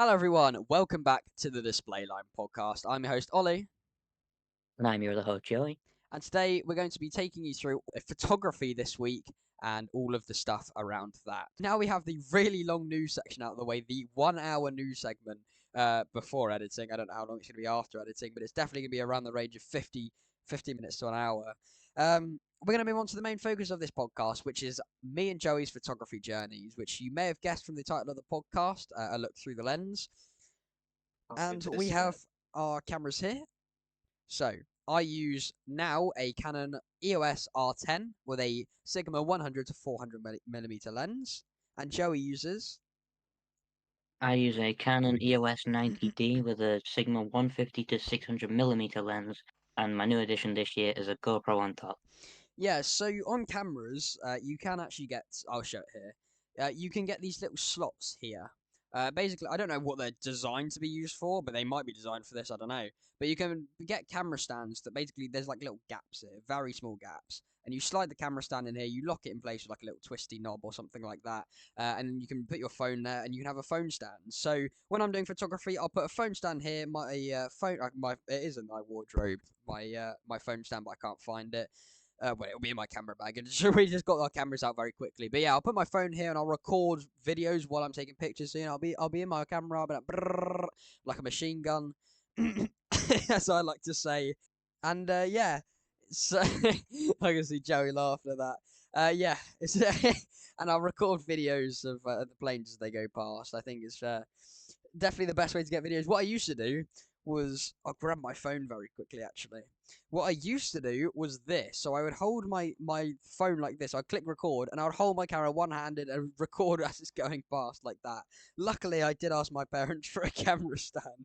Hello, everyone. Welcome back to the Display Line podcast. I'm your host, Ollie, And I'm your other host, Joey. and today we're going to be taking you through photography this week and all of the stuff around that. Now we have the really long news section out of the way, the 1 hour news segment before editing. I don't know how long it's going to be after editing, but it's definitely going to be around the range of 50 minutes to an hour. We're going to move on to the main focus of this podcast, which is me and Joey's photography journeys, which you may have guessed from the title of the podcast, A Look Through the Lens. And we have our cameras here. So I use now a Canon EOS R10 with a Sigma 100 to 400 millimeter lens, and Joey uses. I use a Canon EOS 90D with a Sigma 150 to 600 mm lens, and my new addition this year is a GoPro on top. Yeah, so on cameras, you can actually get. I'll show it here. You can get these little slots here. Basically, I don't know what they're designed to be used for, but they might be designed for this. I don't know. But you can get camera stands that basically there's like little gaps here, very small gaps, and you slide the camera stand in here. You lock it in place with like a little twisty knob or something like that, and then you can put your phone there, and you can have a phone stand. So when I'm doing photography, I'll put a phone stand here. My phone, it is in my wardrobe. My phone stand, but I can't find it. Well, it'll be in my camera bag. And we just got our cameras out very quickly. But yeah, I'll put my phone here and I'll record videos while I'm taking pictures. So, I'll be in my camera, I'll be like, brrr, like a machine gun, as I like to say. And yeah, so I can see Joey laughing at that. Yeah, it's and I'll record videos of the planes as they go past. I think it's definitely the best way to get videos. What I used to do was I'll grab my phone very quickly actually. What I used to do was this. So I would hold my phone like this. I'd click record and I would hold my camera one handed and record as it's going past like that. Luckily I did ask my parents for a camera stand.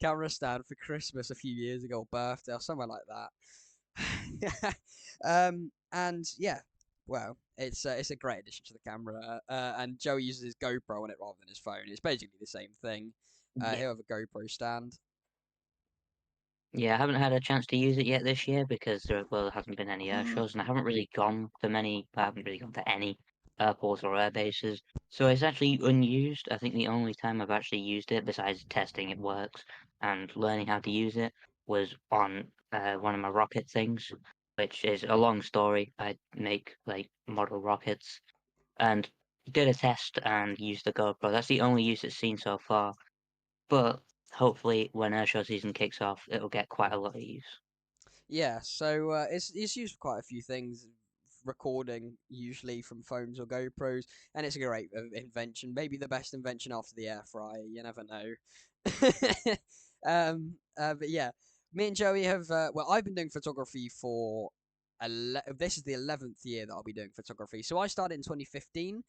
Camera stand for Christmas a few years ago, or birthday or somewhere like that. And yeah, well, it's a great addition to the camera. And Joey uses his GoPro on it rather than his phone. It's basically the same thing. Yeah. He'll have a GoPro stand. Yeah, I haven't had a chance to use it yet this year because there hasn't been any air Mm. shows, and I haven't really gone to many. I haven't really gone to any airports or air bases, so it's actually unused. I think the only time I've actually used it, besides testing it works and learning how to use it, was on one of my rocket things, which is a long story. I make like model rockets and did a test and used the GoPro. That's the only use it's seen so far, but hopefully when airshow season kicks off, it'll get quite a lot of use. Yeah, so it's used for quite a few things. Recording usually from phones or GoPros, and it's a great invention. Maybe the best invention after the air fryer. You never know. But yeah, me and Joey have. Well, I've been doing photography for. This is the 11th year that I'll be doing photography. So I started in 2015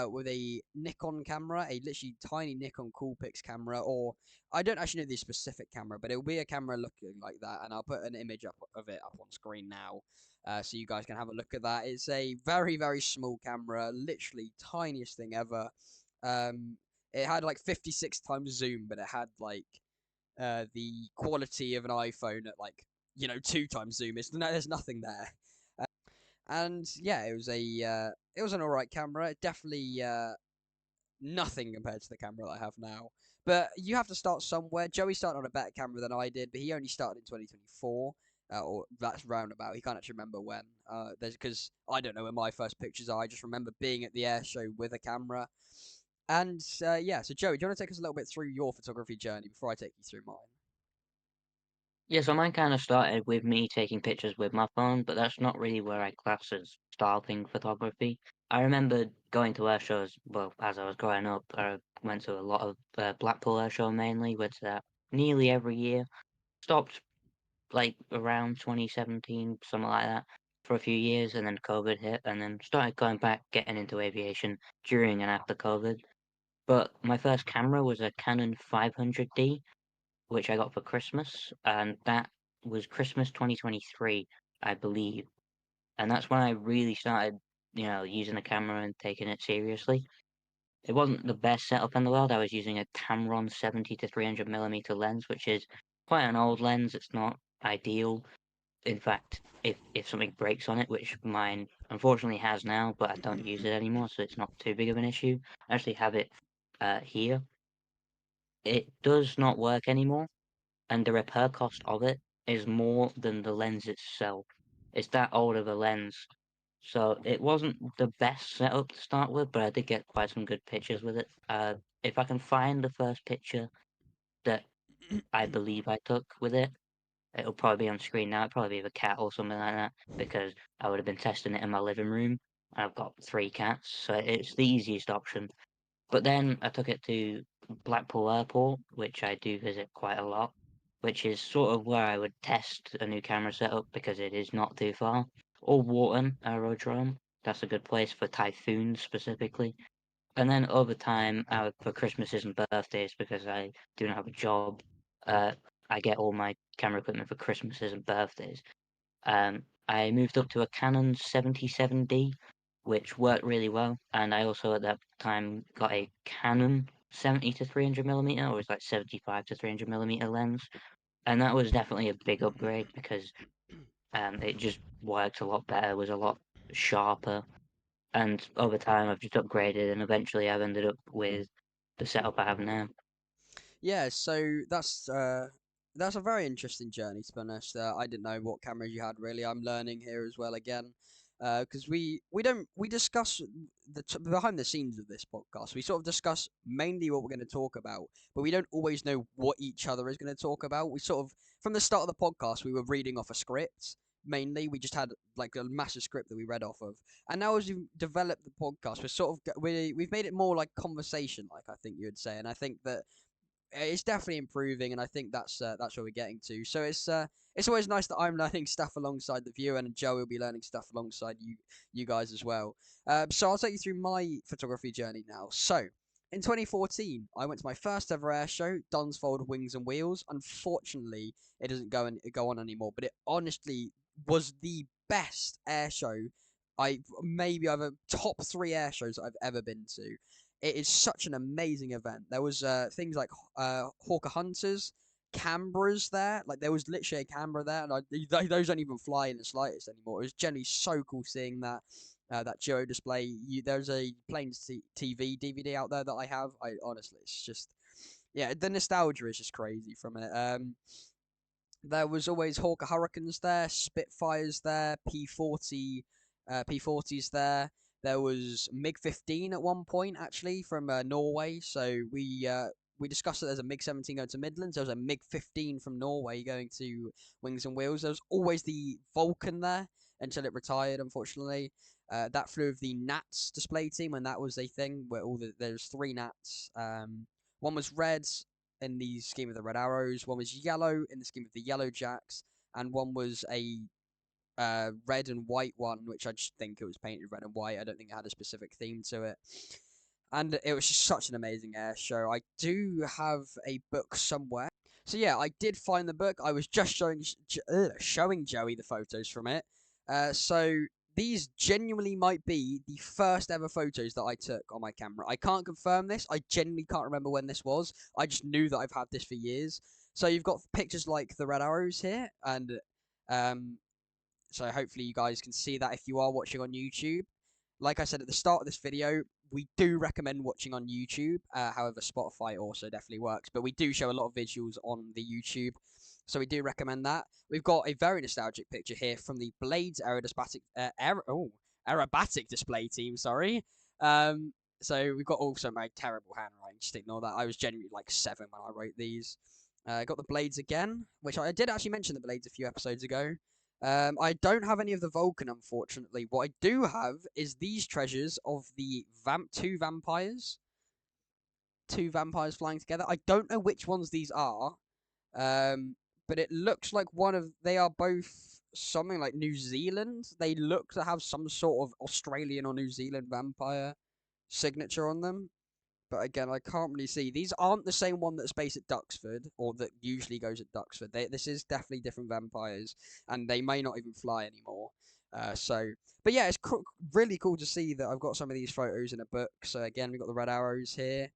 with a Nikon camera, a literally tiny Nikon Coolpix camera, or I don't actually know the specific camera, but it'll be a camera looking like that, and I'll put an image up of it up on screen now, so you guys can have a look at that. It's a very very small camera, literally tiniest thing ever. Um, it had like 56 times zoom, but it had like the quality of an iPhone at like 2 times zoom. There's nothing there. And yeah, it was an alright camera. Definitely nothing compared to the camera that I have now. But you have to start somewhere. Joey started on a better camera than I did, but he only started in 2024, or that's roundabout. He can't actually remember when. There's because I don't know when my first pictures are. I just remember being at the air show with a camera. And yeah, so Joey, do you want to take us a little bit through your photography journey before I take you through mine? Yeah, so mine kind of started with me taking pictures with my phone, but that's not really where I class as starting photography. I remember going to air shows, well, as I was growing up, I went to a lot of Blackpool Air Show mainly, went to that nearly every year. Stopped like around 2017, something like that, for a few years, and then COVID hit, and then started going back, getting into aviation during and after COVID. But my first camera was a Canon 500D, which I got for Christmas, and that was Christmas 2023, I believe. And that's when I really started, using the camera and taking it seriously. It wasn't the best setup in the world. I was using a Tamron 70 to 300 mm lens, which is quite an old lens. It's not ideal. In fact, if something breaks on it, which mine unfortunately has now, but I don't use it anymore, so it's not too big of an issue. I actually have it here. it does not work anymore, and the repair cost of it is more than the lens itself. It's that old of a lens. So it wasn't the best setup to start with, but I did get quite some good pictures with it. If I can find the first picture that I believe I took with it, it'll probably be on screen now. It'll probably be of a cat or something like that, because I would have been testing it in my living room. I've got 3 cats, so it's the easiest option. But then I took it to Blackpool Airport, which I do visit quite a lot, which is sort of where I would test a new camera setup because it is not too far. Or Wharton Aerodrome. That's a good place for typhoons specifically. And then over time, for Christmases and birthdays, because I do not have a job, uh, I get all my camera equipment for Christmases and birthdays. I moved up to a Canon 77D, which worked really well. And I also at that time got a Canon 70 to 300 millimeter, or it's like 75 to 300 millimeter lens. And that was definitely a big upgrade because it just worked a lot better, was a lot sharper. And over time, I've just upgraded, and eventually I've ended up with the setup I have now. Yeah, so that's a very interesting journey to be honest. I didn't know what cameras you had really. I'm learning here as well again, because we discuss behind the scenes of this podcast. We sort of discuss mainly what we're going to talk about, but we don't always know what each other is going to talk about. We sort of from the start of the podcast we were reading off a script. Mainly, we just had like a massive script that we read off of, and now as we've developed the podcast, we're sort of we've made it more like conversation, like I think you would say, and I think that it's definitely improving, and I think that's where we're getting to. So it's always nice that I'm learning stuff alongside the viewer, and Joe will be learning stuff alongside you guys as well. So I'll take you through my photography journey now. So in 2014, I went to my first ever air show, Dunsfold Wings and Wheels. Unfortunately, it doesn't go on anymore, but it honestly was the best air show. I've a top 3 air shows I've ever been to. It is such an amazing event. There was things like Hawker Hunters, Canberras there. Like there was literally a Canberra there, and those don't even fly in the slightest anymore. It was generally so cool seeing that Geo display. There's a Planes TV DVD out there that I have. I honestly, it's just yeah, the nostalgia is just crazy from it. There was always Hawker Hurricanes there, Spitfires there, P40s there. There was MiG 15 at one point actually from Norway. So we discussed that there's a MiG 17 going to Midlands. There was a MiG 15 from Norway going to Wings and Wheels. There was always the Vulcan there until it retired, unfortunately. That flew with the Nats display team when that was a thing where there's 3 Nats. One was red, in the scheme of the Red Arrows. One was yellow in the scheme of the Yellow Jacks, and one was a red and white one, which I just think it was painted red and white. I don't think it had a specific theme to it. And it was just such an amazing air show. I do have a book somewhere. So yeah, I did find the book. I was just showing Joey the photos from it. So these genuinely might be the first ever photos that I took on my camera. I can't confirm this. I genuinely can't remember when this was. I just knew that I've had this for years. So you've got pictures like the red arrows here, and um, so hopefully you guys can see that if you are watching on YouTube. Like I said at the start of this video, we do recommend watching on YouTube. However, Spotify also definitely works, but we do show a lot of visuals on the YouTube, so we do recommend that. We've got a very nostalgic picture here from the Blades aerobatic display team. Sorry. Um, so we've got also my terrible handwriting. Just ignore that. I was genuinely like 7 when I wrote these. Got the Blades again, which I did actually mention the Blades a few episodes ago. I don't have any of the Vulcan, unfortunately. What I do have is these treasures of the two vampires flying together. I don't know which ones these are, but it looks like they are both something like New Zealand. They look to have some sort of Australian or New Zealand vampire signature on them. But again, I can't really see. These aren't the same one that's based at Duxford, or that usually goes at Duxford. This is definitely different vampires, and they may not even fly anymore. But yeah, it's really cool to see that I've got some of these photos in a book. So again, we've got the red arrows here.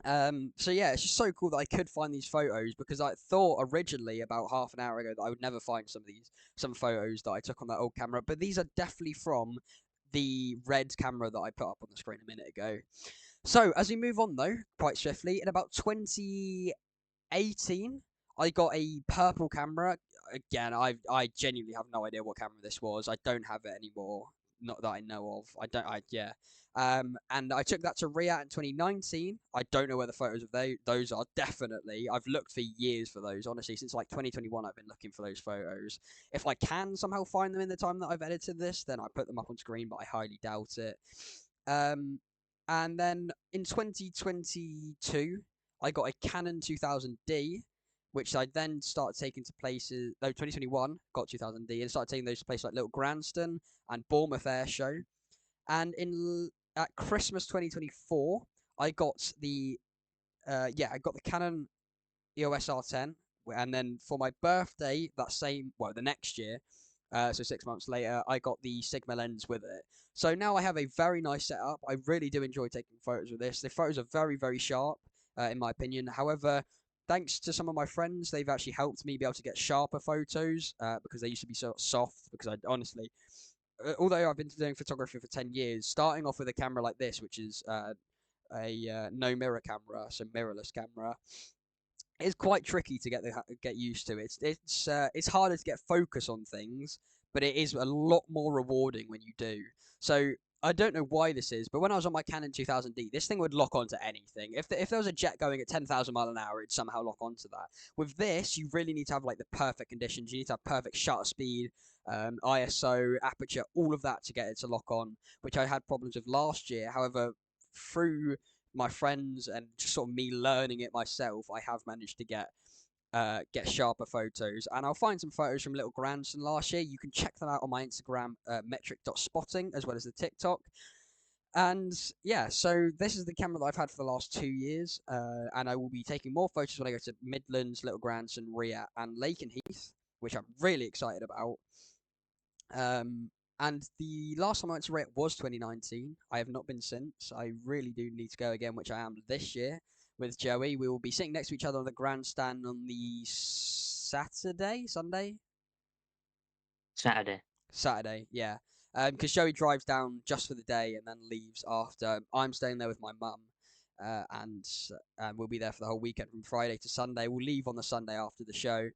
So yeah, it's just so cool that I could find these photos, because I thought originally about half an hour ago that I would never find some photos that I took on that old camera. But these are definitely from the red camera that I put up on the screen a minute ago. So as we move on though, quite swiftly, in about 2018, I got a purple camera. Again, I genuinely have no idea what camera this was. I don't have it anymore. Not that I know of. I don't. I yeah. And I took that to Riyadh in 2019. I don't know where the photos of those are. Definitely, I've looked for years for those. Honestly, since like 2021, I've been looking for those photos. If I can somehow find them in the time that I've edited this, then I put them up on screen, but I highly doubt it. Um, and then in 2022, I got a Canon 2000D, which I then started taking to places. No, 2021 got 2000D and started taking those to places like Little Granston and Bournemouth Airshow. And in at Christmas 2024, I got the I got the Canon EOS R10, and then for my birthday that same the next year, so 6 months later, I got the Sigma lens with it. So now I have a very nice setup. I really do enjoy taking photos with this. The photos are very sharp, in my opinion. However, thanks to some of my friends, they've actually helped me be able to get sharper photos because they used to be so soft. Because I honestly, although I've been doing photography for 10 years, starting off with a camera like this, which is a no mirror camera, so mirrorless camera, it's quite tricky to get used to. It's harder to get focus on things, but it is a lot more rewarding when you do. So I don't know why this is, but when I was on my Canon 2000D, this thing would lock onto anything. If there was a jet going at 10,000 mile an hour, it'd somehow lock onto that. With this, you really need to have like the perfect conditions. You need to have perfect shutter speed, ISO, aperture, all of that to get it to lock on, which I had problems with last year. However, through my friends and just sort of me learning it myself, I have managed to get sharper photos. And I'll find some photos from Little Grandson last year. You can check them out on my Instagram, metric.spotting, as well as the TikTok. And yeah, so this is the camera that I've had for the last 2 years, and I will be taking more photos when I go to Midlands, Little Grandson, Rhea, and Lakenheath, which I'm really excited about. Um, and the last time I went to Rhea was 2019. I have not been since. I really do need to go again, which I am this year with Joey. We will be sitting next to each other on the grandstand on the Sunday, Saturday. Saturday, yeah. Because Joey drives down just for the day and then leaves after. I'm staying there with my mum, and we'll be there for the whole weekend from Friday to Sunday. We'll leave on the Sunday after the show.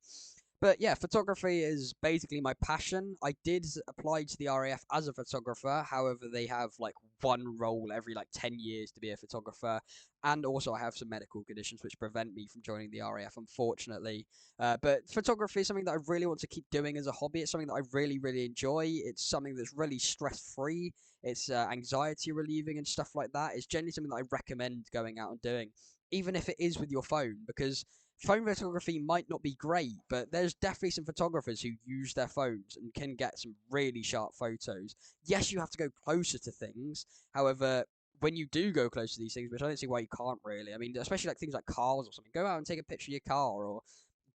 But yeah, photography is basically my passion. I did apply to the RAF as a photographer. However, they have like one role every like 10 years to be a photographer. And also, I have some medical conditions which prevent me from joining the RAF, unfortunately. But photography is something that I really want to keep doing as a hobby. It's something that I really enjoy. It's something that's really stress free. It's anxiety relieving and stuff like that. It's generally something that I recommend going out and doing, even if it is with your phone, because phone photography might not be great, but there's definitely some photographers who use their phones and can get some really sharp photos. Yes, you have to go closer to things. However, when you do go close to these things, which I don't see why you can't really, I mean, especially like things like cars or something, go out and take a picture of your car or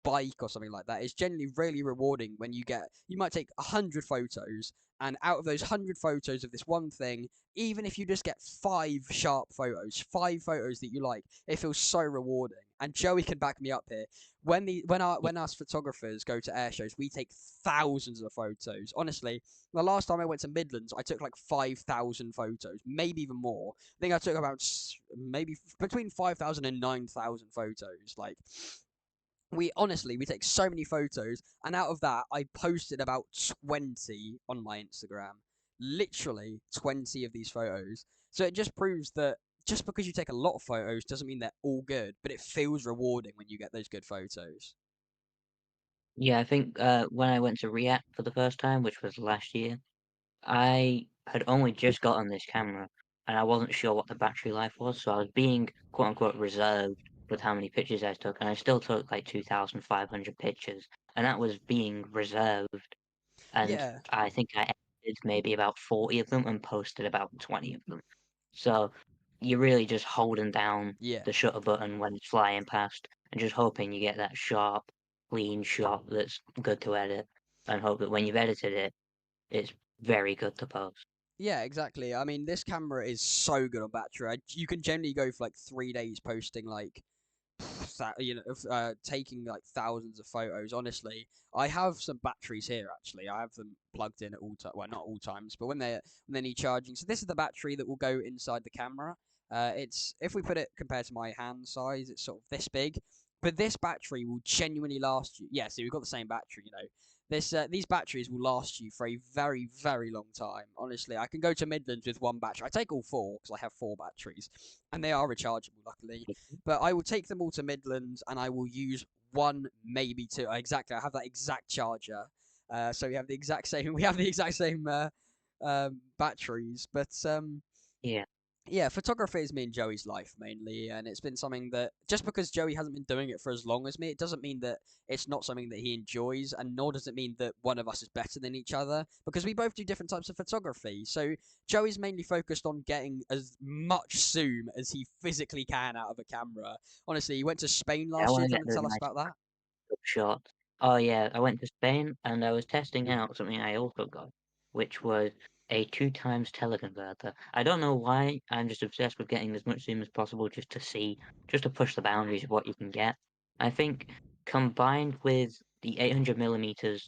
bike or something like that. It's generally really rewarding when you might take 100 photos, and out of those 100 photos of this one thing, even if you just get five photos that you like, it feels so rewarding. And Joey can back me up here. When us photographers go to air shows, we take thousands of photos. Honestly, the last time I went to Midlands, I took like 5,000 photos, maybe even more. I think I took about maybe between 5,000 and 9,000 photos. Like, we take so many photos, and out of that I posted about 20 on my Instagram. Literally 20 of these photos. So it just proves that just because you take a lot of photos doesn't mean they're all good, but it feels rewarding when you get those good photos. Yeah, I think when I went to React for the first time, which was last year, I had only just gotten this camera and I wasn't sure what the battery life was, so I was being quote unquote reserved with how many pictures I took, and I still took like 2,500 pictures, and that was being reserved. And Yeah, I think I edited maybe about 40 of them and posted about 20 of them. So you're really just holding down yeah. the shutter button when it's flying past and just hoping you get that sharp, clean shot that's good to edit, and hope that when you've edited it, it's very good to post. Yeah, exactly. I mean, this camera is so good on battery. You can generally go for like 3 days posting like taking like thousands of photos. Honestly, I have some batteries here. Actually, I have them plugged in at all times. Well, not all times, but when they need charging. So this is the battery that will go inside the camera. It's if we put it compared to my hand size, it's sort of this big. But this battery will genuinely last you. Yeah, so we've got the same battery, you know. These batteries will last you for a very very long time. Honestly, I can go to Midlands with one battery. I take all four because I have four batteries, and they are rechargeable, luckily. But I will take them all to Midlands, and I will use one, maybe two. Exactly, I have that exact charger. So we have the exact same. We have the exact same batteries, but Yeah. yeah, photography is me and Joey's life mainly, and it's been something that just because Joey hasn't been doing it for as long as me, it doesn't mean that it's not something that he enjoys, and nor does it mean that one of us is better than each other because we both do different types of photography. So Joey's mainly focused on getting as much zoom as he physically can out of a camera. Honestly, he went to Spain I last year. want Do to you get want to the tell us nice about that? shot. Oh yeah, I went to Spain and I was testing out something I also got, which was a two times teleconverter. I don't know why, I'm just obsessed with getting as much zoom as possible just to see, just to push the boundaries of what you can get. I think combined with the 800 millimeters,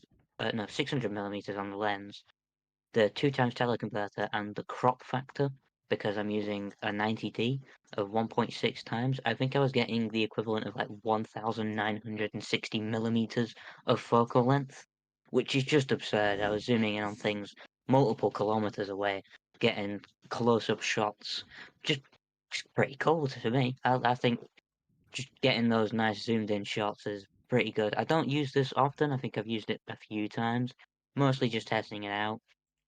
no, 600 millimeters on the lens, the two times teleconverter and the crop factor, because I'm using a 90D of 1.6 times, I think I was getting the equivalent of like 1960 millimeters of focal length, which is just absurd. I was zooming in on things multiple kilometers away, getting close-up shots. Just, just pretty cool to me. I think just getting those nice zoomed in shots is pretty good. I don't use this often. I think I've used it a few times, mostly just testing it out.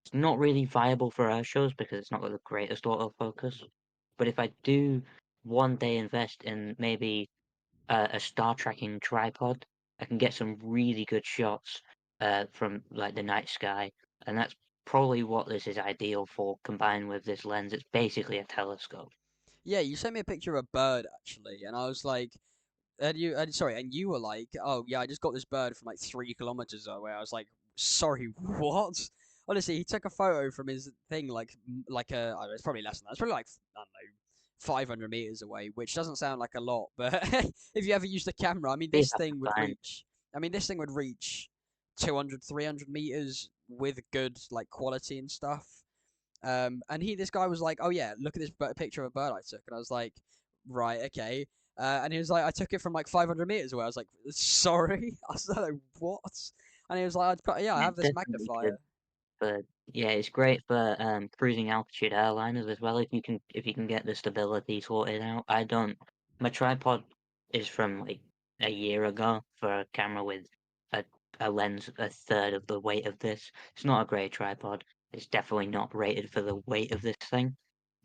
It's not really viable for air shows because it's not got the greatest autofocus. But if I do one day invest in maybe a star tracking tripod, I can get some really good shots from like the night sky, and that's probably what this is ideal for. Combined with this lens, it's basically a telescope. Yeah, you sent me a picture of a bird actually, and I was like, and you were like, oh yeah, I just got this bird from like 3 kilometers away. I was like, sorry, what? Honestly, he took a photo from his thing like I don't know, it's probably less than that. It's probably like I don't know, 500 meters away, which doesn't sound like a lot, but if you ever use the camera, I mean, Be hard to find. this thing would reach 200, 300 meters with good like quality and stuff. And this guy was like, "Oh yeah, look at this picture of a bird I took," and I was like, "Right, okay." And he was like, "I took it from like 500 meters away." I was like, "Sorry," I was like, "What?" And he was like, "Yeah, I Yeah, have this definitely magnifier." good. But yeah, it's great for cruising altitude airliners as well if you can get the stability sorted out. I don't. My tripod is from like a year ago for a camera with a a lens a third of the weight of this. It's not a great tripod. It's definitely not rated for the weight of this thing.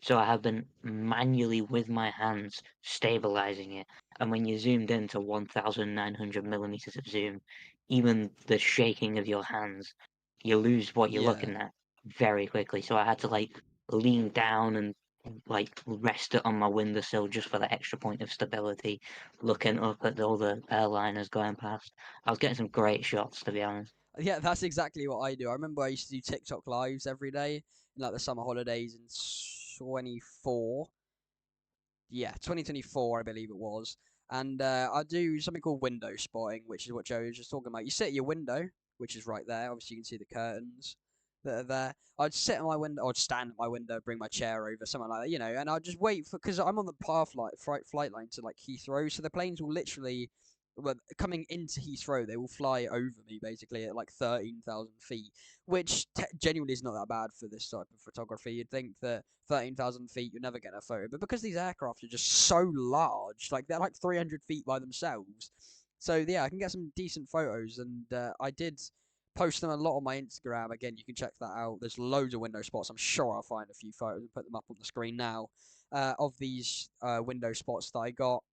So I have been manually with my hands stabilizing it. And when you zoomed in to 1900 millimeters of zoom, even the shaking of your hands, you lose what you're Yeah. looking at very quickly. So I had to like lean down and like rest it on my windowsill just for the extra point of stability, looking up at all the airliners going past. I was getting some great shots, to be honest. Yeah, that's exactly what I do. I remember I used to do TikTok lives every day in like the summer holidays in 24. Yeah, 2024, I believe it was. And I do something called window spotting, which is what Joe was just talking about. You sit at your window, which is right there. Obviously, you can see the curtains that are there. I'd sit at my window, I'd stand at my window, bring my chair over, something like that, and I'd just wait for because I'm on the flight line to like Heathrow, so the planes will literally, well, coming into Heathrow, they will fly over me basically at like 13,000 feet, which genuinely is not that bad for this type of photography. You'd think that 13,000 feet, you're never getting a photo. But because these aircraft are just so large, like they're like 300 feet by themselves. So yeah, I can get some decent photos, and I did post them a lot on my Instagram. Again, you can check that out. There's loads of window spots. I'm sure I'll find a few photos and put them up on the screen now of these window spots that I got.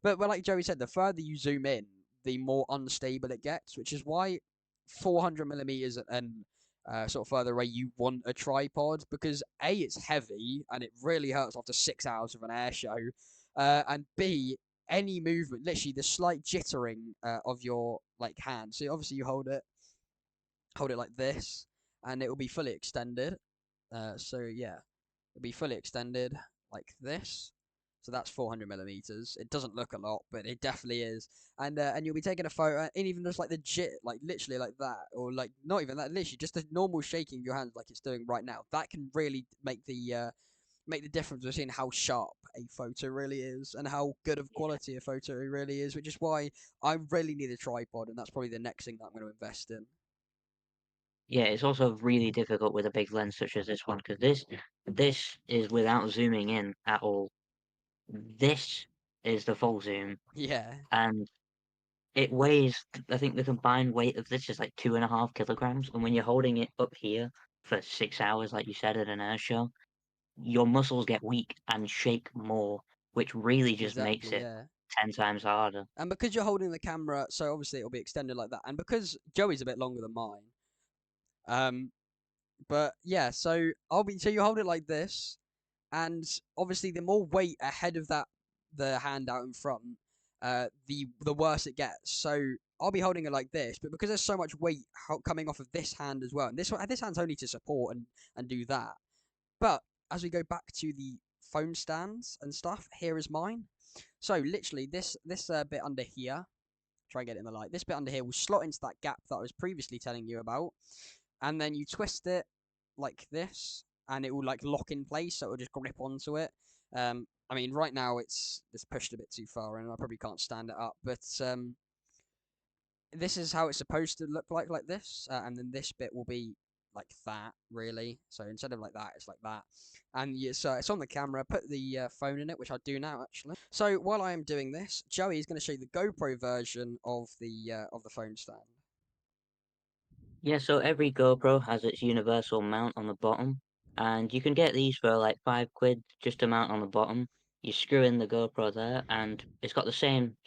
But like Joey said, the further you zoom in, the more unstable it gets, which is why 400 millimeters and sort of further away, you want a tripod because A, it's heavy and it really hurts after 6 hours of an air show, and B, any movement, literally the slight jittering of your like hand. So obviously you hold it like this, and it will be fully extended. So yeah, it'll be fully extended like this. So that's 400 millimeters. It doesn't look a lot, but it definitely is. And you'll be taking a photo, and even just like the jit, like literally like that, or like not even that, literally just the normal shaking of your hands, like it's doing right now. That can really make the difference between how sharp a photo really is and how good of Yeah. quality a photo really is, which is why I really need a tripod, and that's probably the next thing that I'm going to invest in. Yeah, it's also really difficult with a big lens such as this one because this is without zooming in at all. This is the full zoom, Yeah, and it weighs. I think the combined weight of this is like 2.5 kilograms, and when you're holding it up here for 6 hours, like you said at an air show, your muscles get weak and shake more, which really just makes exactly. it Yeah. 10 times harder. And because you're holding the camera, so obviously it'll be extended like that. And because Joey's a bit longer than mine, um, but yeah, so you hold it like this, and obviously the more weight ahead of the hand out in front, the worse it gets. So I'll be holding it like this, but because there's so much weight coming off of this hand as well, and this hand's only to support and do that. But as we go back to the phone stands and stuff, here is mine. So literally this bit under here, try and get it in the light. This bit under here will slot into that gap that I was previously telling you about, and then you twist it like this, and it will like lock in place, so it will just grip onto it. I mean, right now it's pushed a bit too far, and I probably can't stand it up, but this is how it's supposed to look like this, and then this bit will be like that, really. So instead of like that, it's like that, and yeah, so it's on the camera. Put the phone in it, which I do now actually. So while I am doing this, Joey is going to show you the GoPro version of the phone stand. Yeah, so every GoPro has its universal mount on the bottom, and you can get these for like 5 quid just to mount on the bottom. You screw in the GoPro there, and it's got the same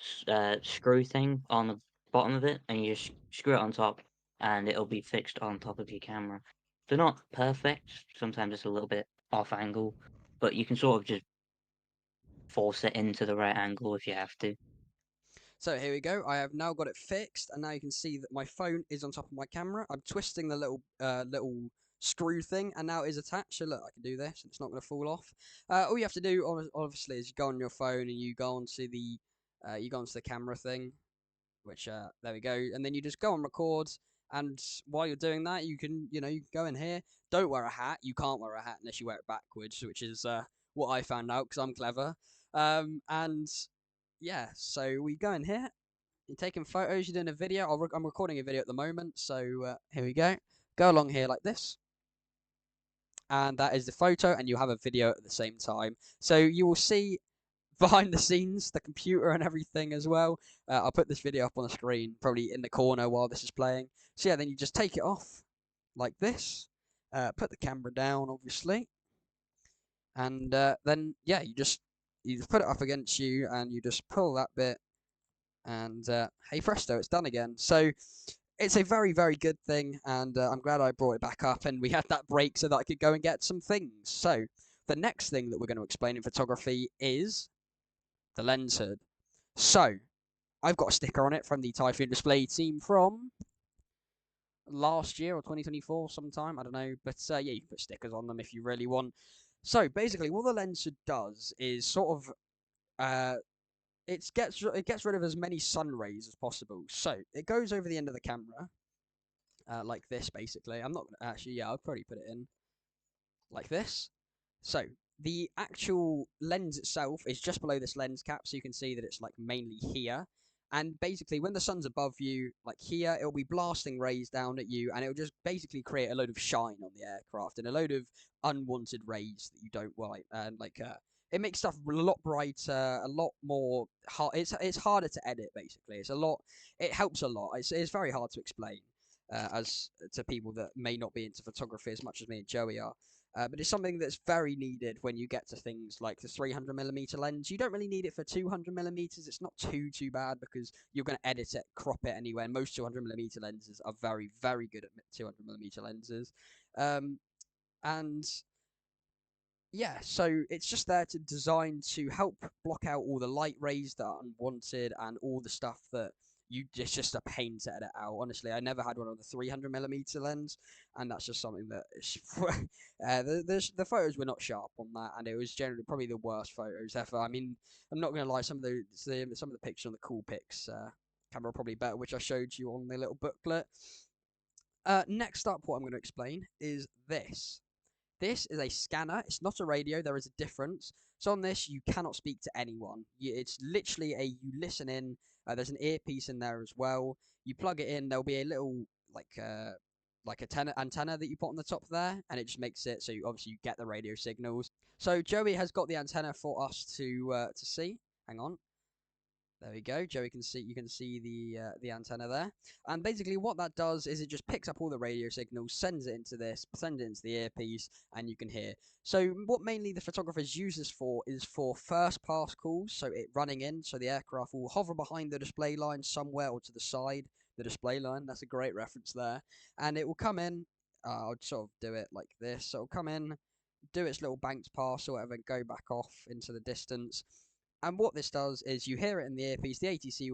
screw thing on the bottom of it, and you just screw it on top, and it'll be fixed on top of your camera. They're not perfect, sometimes it's a little bit off angle, but you can sort of just force it into the right angle if you have to. So here we go. I have now got it fixed, and now you can see that my phone is on top of my camera. I'm twisting the little screw thing, and now it is attached. So look, I can do this, and it's not going to fall off. All you have to do, obviously, is you go on your phone and you go onto the camera thing, which there we go, and then you just go and record. And while you're doing that, you can go in here. Don't wear a hat. You can't wear a hat unless you wear it backwards, which is what I found out because I'm clever. And yeah, so we go in here. You're taking photos. You're doing a video. I'm recording a video at the moment, so here we go. Go along here like this, and that is the photo, and you have a video at the same time. So you will see behind the scenes, the computer and everything as well. I'll put this video up on the screen, probably in the corner while this is playing. So yeah, then you just take it off like this. Put the camera down, obviously, and then yeah, you just put it up against you, and you just pull that bit, and hey presto, it's done again. So it's a very, very good thing, and I'm glad I brought it back up and we had that break so that I could go and get some things. So the next thing that we're going to explain in photography is the lens hood. So I've got a sticker on it from the Typhoon display team from last year or 2024 sometime, I don't know, but yeah, you can put stickers on them if you really want. So basically what the lens hood does is sort of uh, it gets rid of as many sun rays as possible. So it goes over the end of the camera, like this basically. I'm not gonna actually, yeah, I'll probably put it in like this. So the actual lens itself is just below this lens cap, so you can see that it's like mainly here. And basically, when the sun's above you, like here, it'll be blasting rays down at you, and it'll just basically create a load of shine on the aircraft and a load of unwanted rays that you don't want. And it makes stuff a lot brighter, a lot more hard. It's harder to edit. Basically, it's a lot. It helps a lot. It's very hard to explain as to people that may not be into photography as much as me and Joey are. But it's something that's very needed when you get to things like the 300mm lens. You don't really need it for 200mm. It's not too bad because you're going to edit it, crop it anywhere. Most 200mm lenses are very, very good at 200mm lenses. Um, and yeah, so it's just there to design to help block out all the light rays that are unwanted and all the stuff that it's just a pain to edit out. Honestly, I never had one on the 300mm lens, and that's just something that the photos were not sharp on that, and it was generally probably the worst photos ever. I mean, I'm not gonna lie, some of the pictures on the Cool Pics camera are probably better, which I showed you on the little booklet. Next up, what I'm going to explain is this. This is a scanner. It's not a radio. There is a difference. So on this, you cannot speak to anyone. It's literally you listen in. There's an earpiece in there as well. You plug it in. There'll be a little like a antenna that you put on the top there, and it just makes it so obviously you get the radio signals. So Joey has got the antenna for us to see. Hang on. There we go. Joey can see you can see the antenna there. And basically what that does is it just picks up all the radio signals, sends it into the earpiece, and you can hear. So what mainly the photographers use this for is for first pass calls, so it running in, so the aircraft will hover behind the display line somewhere or to the side, the display line. That's a great reference there. And it will come in, I'll sort of do it like this. So it'll come in, do its little banked pass or whatever, go back off into the distance. And what this does is you hear it in the earpiece. The ATC,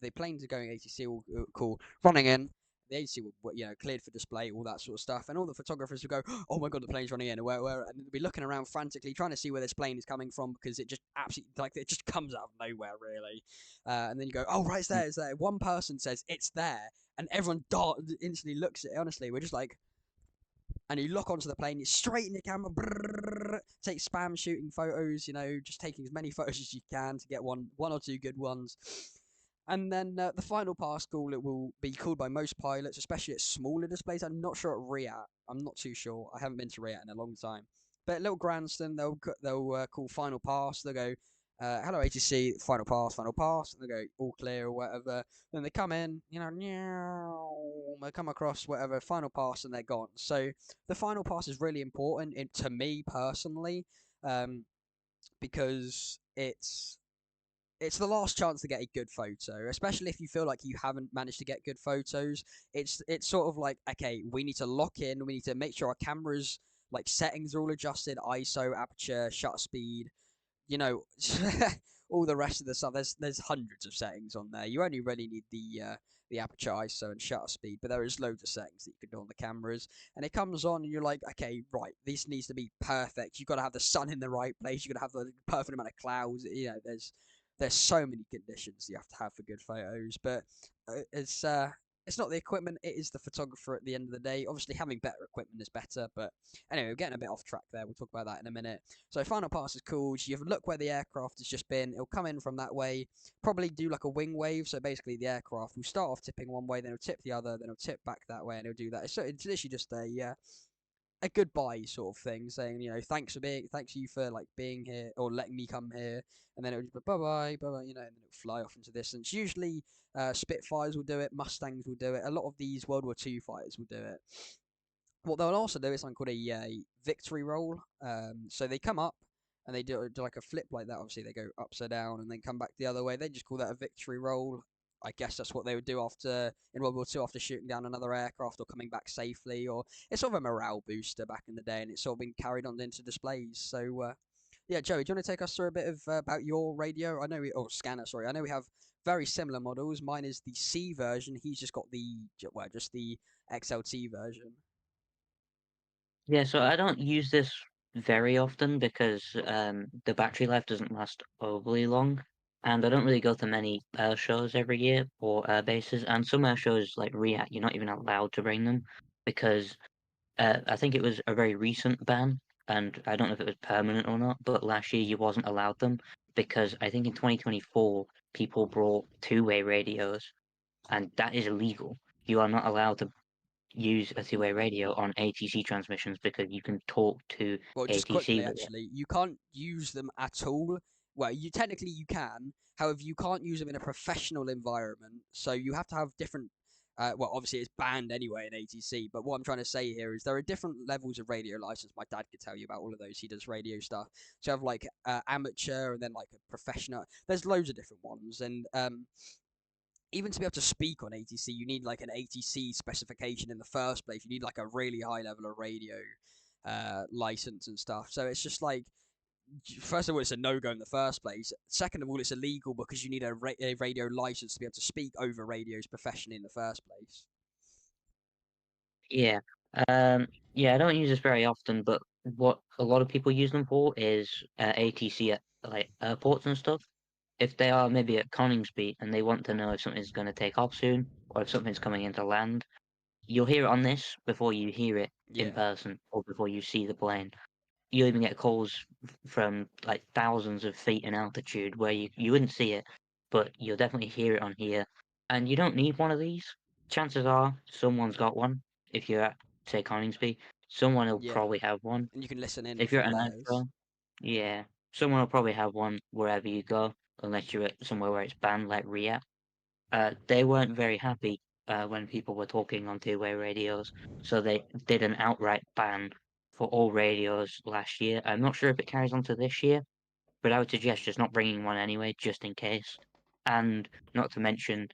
the planes are going ATC will call running in. The ATC will, cleared for display, all that sort of stuff. And all the photographers will go, "Oh my god, the plane's running in!" Where, and they'll be looking around frantically, trying to see where this plane is coming from because it just absolutely it just comes out of nowhere, really. And then you go, "Oh right, it's there, it's there." One person says it's there, and everyone instantly looks at it. Honestly, we're just like, and you lock onto the plane, you straighten your camera, take spam shooting photos, just taking as many photos as you can to get one or two good ones. And then the final pass call, it will be called by most pilots, especially at smaller displays. I'm not sure at Riyadh. I'm not too sure. I haven't been to Riyadh in a long time. But at Little Grandstand, they'll call final pass. They'll go, hello ATC, final pass. And they go all clear or whatever. Then they come in, they come across whatever final pass and they're gone. So the final pass is really important to me personally, because it's the last chance to get a good photo, especially if you feel like you haven't managed to get good photos. It's sort of like, okay, we need to lock in, we need to make sure our cameras like settings are all adjusted, ISO, aperture, shutter speed, you know, all the rest of the stuff. There's hundreds of settings on there. You only really need the aperture, ISO, and shutter speed, but there is loads of settings that you can do on the cameras. And it comes on, and you're like, okay, right, this needs to be perfect. You've got to have the sun in the right place. You've got to have the perfect amount of clouds. There's so many conditions you have for good photos, but it's not the equipment, it is the photographer at the end of the day. Obviously, having better equipment is better, but anyway, we're getting a bit off track there. We'll talk about that in a minute. So, final pass is called. You have a look where the aircraft has just been. It'll come in from that way, probably do like a wing wave. So, basically, the aircraft will start off tipping one way, then it'll tip the other, then it'll tip back that way, and it'll do that. So, it's literally just a goodbye sort of thing, saying, thanks you for like being here or letting me come here, and then it would be bye bye, bye bye, and then it would fly off into distance. Usually, Spitfires will do it, Mustangs will do it, a lot of these World War II fighters will do it. What they'll also do is something called a victory roll. So they come up and they do like a flip like that. Obviously, they go upside down and then come back the other way. They just call that a victory roll. I guess that's what they would do after in World War II after shooting down another aircraft or coming back safely. Or it's sort of a morale booster back in the day, and it's sort of been carried on into displays. So yeah, Joey, do you want to take us through a bit of about your radio? I know scanner. Sorry, I know we have very similar models. Mine is the C version. He's just got just the XLT version. Yeah, so I don't use this very often because the battery life doesn't last overly long, and I don't really go to many air shows every year or air bases. And some air shows like Riyadh, you're not even allowed to bring them because I think it was a very recent ban, and I don't know if it was permanent or not. But last year you wasn't allowed them because I think in 2024 people brought two-way radios, and that is illegal. You are not allowed to use a two-way radio on ATC transmissions because you can talk to Well, just ATC quickly, with it. actually, you can't use them at all. Well, you can. However, you can't use them in a professional environment. So you have to have different. Well, obviously, it's banned anyway in ATC. But what I'm trying to say here is there are different levels of radio license. My dad could tell you about all of those. He does radio stuff. So you have like amateur and then like a professional. There's loads of different ones, and even to be able to speak on ATC, you need like an ATC specification in the first place. You need like a really high level of radio license and stuff. So it's just like, first of all, it's a no go in the first place. Second of all, it's illegal because you need a radio license to be able to speak over radios professionally in the first place. Yeah. Yeah, I don't use this very often, but what a lot of people use them for is ATC at like airports and stuff. If they are maybe at Coningsby and they want to know if something's going to take off soon or if something's coming into land, you'll hear it on this before you hear it in Yeah, person or before you see the plane. You'll even get calls from like thousands of feet in altitude where you wouldn't see it, but you'll definitely hear it on here. And you don't need one of these. Chances are someone's got one. If you're at, say, Coningsby, someone will yeah, probably have one. and you can listen in If you're from at an theirs. airshow, yeah, someone will probably have one wherever you go, unless you're at somewhere where it's banned, like Riyadh. They weren't very happy when people were talking on two-way radios, so they did an outright ban for all radios last year. I'm not sure if it carries on to this year, but I would suggest just not bringing one anyway, just in case. And not to mention,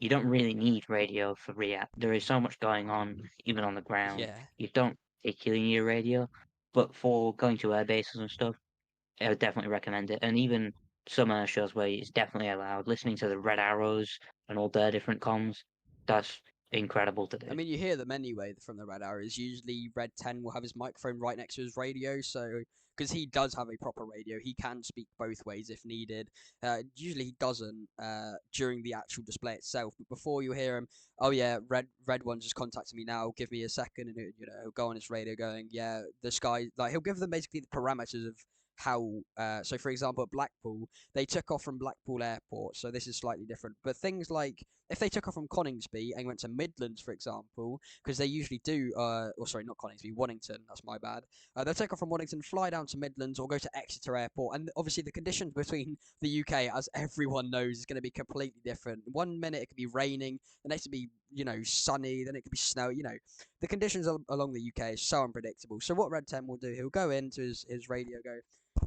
you don't really need radio for Riyadh. There is so much going on, even on the ground. Yeah. You don't particularly need a radio, but for going to air bases and stuff, I would definitely recommend it. And even some shows where it's definitely allowed, listening to the Red Arrows and all their different comms, that's incredible to I do. mean, you hear them anyway from the Red Arrows. Usually, Red 10 will have his microphone right next to his radio, so because he does have a proper radio, he can speak both ways if needed. Usually, he doesn't during the actual display itself, but before you hear him, oh yeah, Red One just contacted me now. Give me a second, and he'll go on his radio going, yeah, the sky. Like he'll give them basically the parameters of how. So, for example, at Blackpool, they took off from Blackpool Airport, so this is slightly different. But things like if they took off from Coningsby and went to Midlands, for example, because they usually do, or sorry, not Coningsby, Wannington, that's my bad. They'll take off from Wannington, fly down to Midlands, or go to Exeter Airport, and obviously the conditions between the UK, as everyone knows, is going to be completely different. One minute it could be raining, the next to be sunny, then it could be snow. The conditions along the UK is so unpredictable. So what Red 10 will do, he'll go into his radio, go,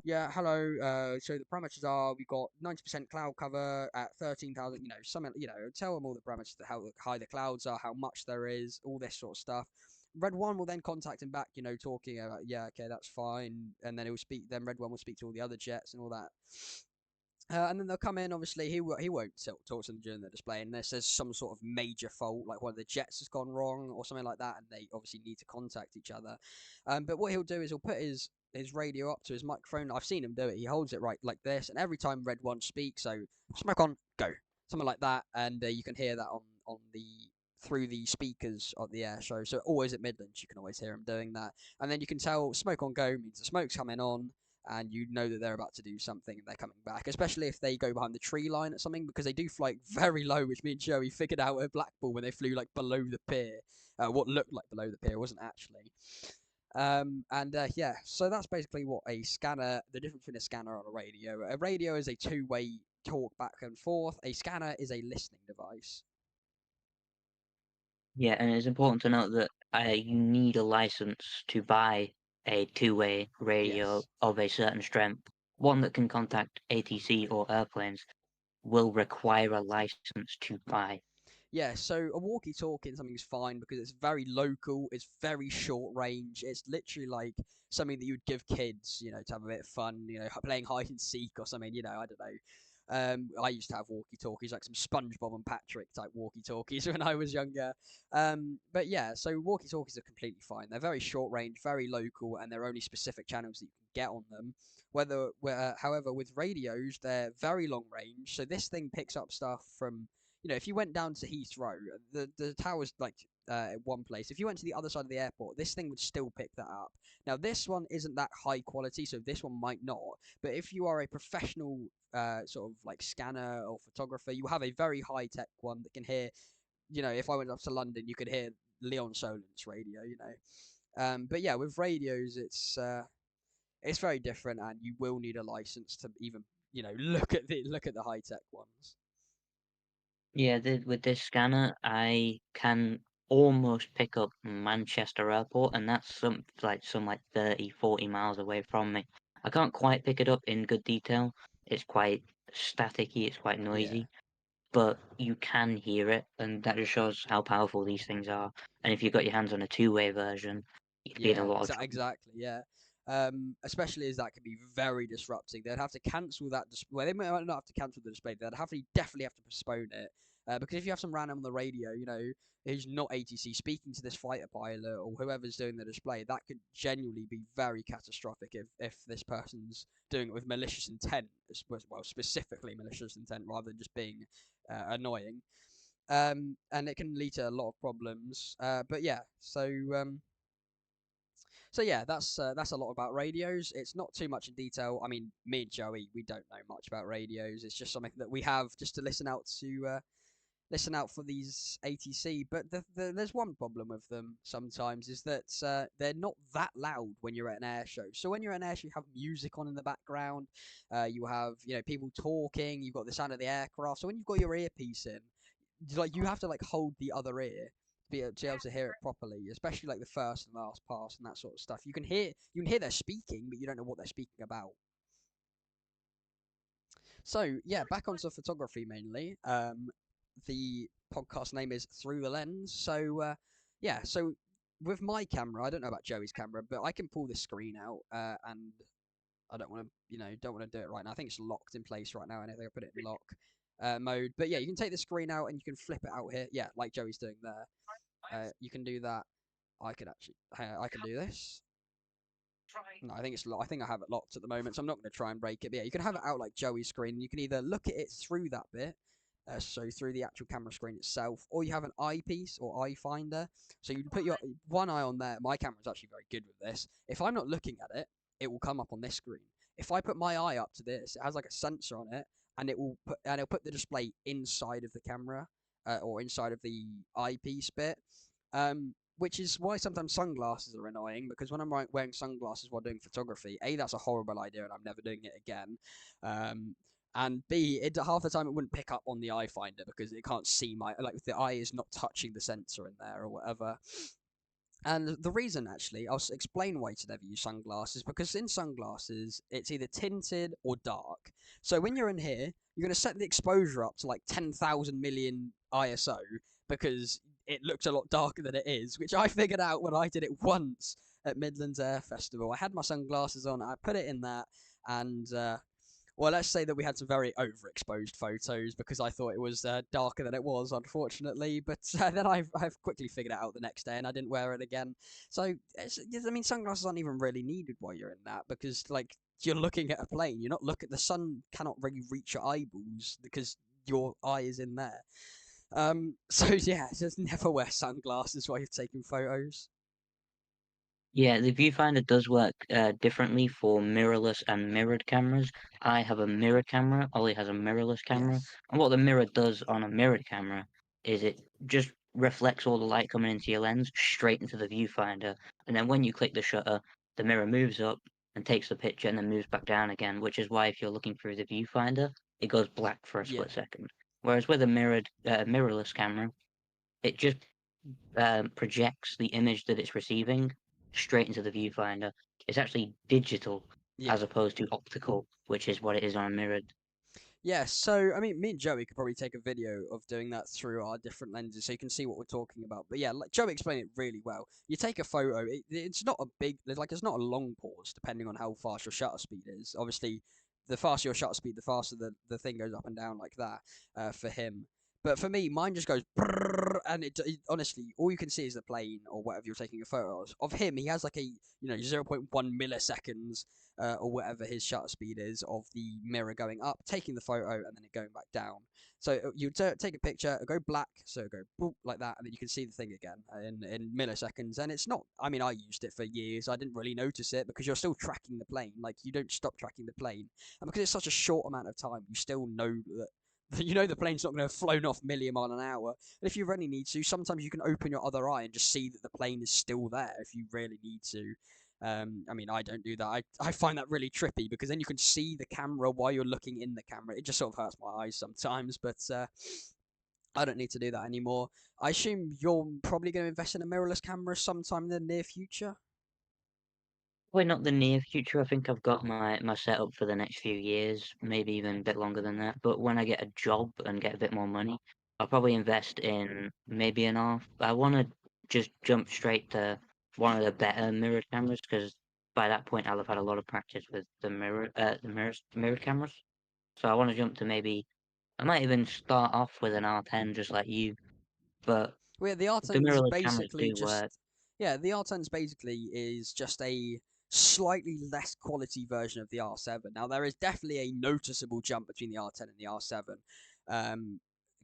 yeah, hello. So the parameters are we got 90% cloud cover at 13,000. Something. Tell them all the parameters, how high the clouds are, how much there is, all this sort of stuff. Red One will then contact him back, talking about, yeah, okay, that's fine, and then he'll speak. Then Red One will speak to all the other jets and all that. And then they'll come in. Obviously, he won't talk to them during the display unless there's some sort of major fault, like one of the jets has gone wrong or something like that, and they obviously need to contact each other. But what he'll do is he'll put his radio up to his microphone. I've seen him do it. He holds it right like this, and every time Red One speaks, so smoke on, go, something like that, and you can hear that on the through the speakers of the air show. So always at Midlands, you can always hear him doing that, and then you can tell smoke on go means the smoke's coming on, and you know that they're about to do something and they're coming back, especially if they go behind the tree line at something, because they do fly very low, which me and Joey figured out at Blackpool when they flew like below the pier. What looked like below the pier wasn't actually. And yeah, so that's basically what a scanner, the difference between a scanner and a radio. A radio is a two-way talk back and forth. A scanner is a listening device. Yeah, and it's important to note that you need a license to buy a two-way radio Yes. of a certain strength. One that can contact ATC or airplanes will require a license to buy. Yeah, so a walkie-talkie and something's fine because it's very local, it's very short range, it's literally like something that you would give kids, to have a bit of fun, playing hide and seek or something, I don't know. I used to have walkie-talkies, like some SpongeBob and Patrick type walkie-talkies when I was younger. But yeah, so walkie-talkies are completely fine. They're very short range, very local, and they're only specific channels that you can get on them. However, with radios, they're very long range. So this thing picks up stuff from if you went down to Heathrow, the tower's like at one place. If you went to the other side of the airport, this thing would still pick that up. Now, this one isn't that high quality, so this one might not. But if you are a professional sort of like scanner or photographer, you have a very high tech one that can hear. If I went up to London, you could hear Leon Solent's radio. But yeah, with radios, it's very different, and you will need a license to even look at the high tech ones. Yeah, with this scanner, I can almost pick up Manchester Airport, and that's some 30, 40 miles away from me. I can't quite pick it up in good detail. It's quite staticky, it's quite Yeah. noisy, but you can hear it, and that just shows how powerful these things are. And if you've got your hands on a two-way version, you'd be in a Yeah, lot of trouble. exactly. Yeah, especially as that can be very disrupting. They'd have to cancel that. Well, they might not have to cancel the display. They'd definitely have to postpone it. Because if you have some random on the radio, who's not ATC speaking to this fighter pilot or whoever's doing the display, that could genuinely be very catastrophic if this person's doing it with malicious intent, well, specifically malicious intent rather than just being annoying. and it can lead to a lot of problems. But yeah, so yeah, that's a lot about radios. It's not too much in detail. I mean, me and Joey, we don't know much about radios. It's just something that we have just to listen out for these ATC. But there's one problem with them sometimes is that they're not that loud when you're at an air show. So when you're at an air show, you have music on in the background. You have people talking. You've got the sound of the aircraft. So when you've got your earpiece in, like you have to like hold the other ear to be able to hear it properly, especially like the first and last pass and that sort of stuff. You can hear they're speaking, but you don't know what they're speaking about. So yeah, back onto photography mainly. The podcast name is Through the Lens. So yeah, so with my camera, I don't know about Joey's camera, but I can pull the screen out, and I don't want to, don't want to do it right now. I think it's locked in place right now, and I think I put it in lock mode. But yeah, you can take the screen out and you can flip it out here. Yeah, like Joey's doing there. You can do that. I can do this. No, I think I have it locked at the moment, so I'm not going to try and break it. But yeah, you can have it out like Joey's screen. You can either look at it through that bit, so through the actual camera screen itself, or you have an eyepiece or eye finder. So you can put your one eye on there. My camera's actually very good with this. If I'm not looking at it, it will come up on this screen. If I put my eye up to this, it has like a sensor on it, and it'll put the display inside of the camera, or inside of the eyepiece bit. Which is why sometimes sunglasses are annoying, because when I'm wearing sunglasses while doing photography, A, that's a horrible idea and I'm never doing it again. Um, and B, half the time it wouldn't pick up on the eye finder because it can't see like the eye is not touching the sensor in there or whatever. And the reason, actually, I'll explain why to never use sunglasses, because in sunglasses, it's either tinted or dark. So when you're in here, you're going to set the exposure up to like 10,000 million ISO because it looks a lot darker than it is, which I figured out when I did it once at Midlands Air Festival. I had my sunglasses on, I put it in that, and well, let's say that we had some very overexposed photos because I thought it was darker than it was, unfortunately. But then I've quickly figured it out the next day, and I didn't wear it again. So I mean, sunglasses aren't even really needed while you're in that, because like you're looking at a plane. You're not looking. The sun cannot really reach your eyeballs because your eye is in there. So yeah, just never wear sunglasses while you're taking photos. Yeah, the viewfinder does work differently for mirrorless and mirrored cameras. I have a mirror camera, Ollie has a mirrorless camera. Yes. And what the mirror does on a mirrored camera is it just reflects all the light coming into your lens straight into the viewfinder. And then when you click the shutter, the mirror moves up and takes the picture and then moves back down again, which is why if you're looking through the viewfinder, it goes black for a Yeah. split second. Whereas with a mirrorless camera, it just projects the image that it's receiving straight into the viewfinder. It's actually digital Yeah. as opposed to optical, which is what it is on mirrored. Yeah, so I mean, me and Joey could probably take a video of doing that through our different lenses, so you can see what we're talking about. But yeah, like Joey explained it really well. You take a photo; it's not a big, it's not a long pause, depending on how fast your shutter speed is. Obviously, the faster your shutter speed, the faster the thing goes up and down like that. For him, but for me, mine just goes brrrr, and it honestly, all you can see is the plane or whatever you're taking a photo of him. He has like a 0.1 milliseconds or whatever his shutter speed is of the mirror going up, taking the photo, and then it going back down. So you take a picture, it go black, so it go boop, like that, and then you can see the thing again in milliseconds. And it's not, I mean, I used it for years. I didn't really notice it because you're still tracking the plane. Like, you don't stop tracking the plane. And because it's such a short amount of time, you still know that the plane's not going to have flown off million mile an hour. And if you really need to, sometimes you can open your other eye and just see that the plane is still there if you really need to. I mean, I don't do that. I find that really trippy because then you can see the camera while you're looking in the camera. It just sort of hurts my eyes sometimes, but I don't need to do that anymore. I assume you're probably going to invest in a mirrorless camera sometime in the near future. Probably not the near future. I think I've got my setup for the next few years, maybe even a bit longer than that. But when I get a job and get a bit more money, I'll probably invest in maybe an R. I want to just jump straight to one of the better mirrored cameras because by that point I'll have had a lot of practice with mirrored cameras. So I want to jump to maybe I might even start off with an R10 just like you, but Well, yeah, the the R10's mirrorless cameras basically do just work. yeah, the R10's basically is just a slightly less quality version of the R7. Now there is definitely a noticeable jump between the R10 and the R7. Um,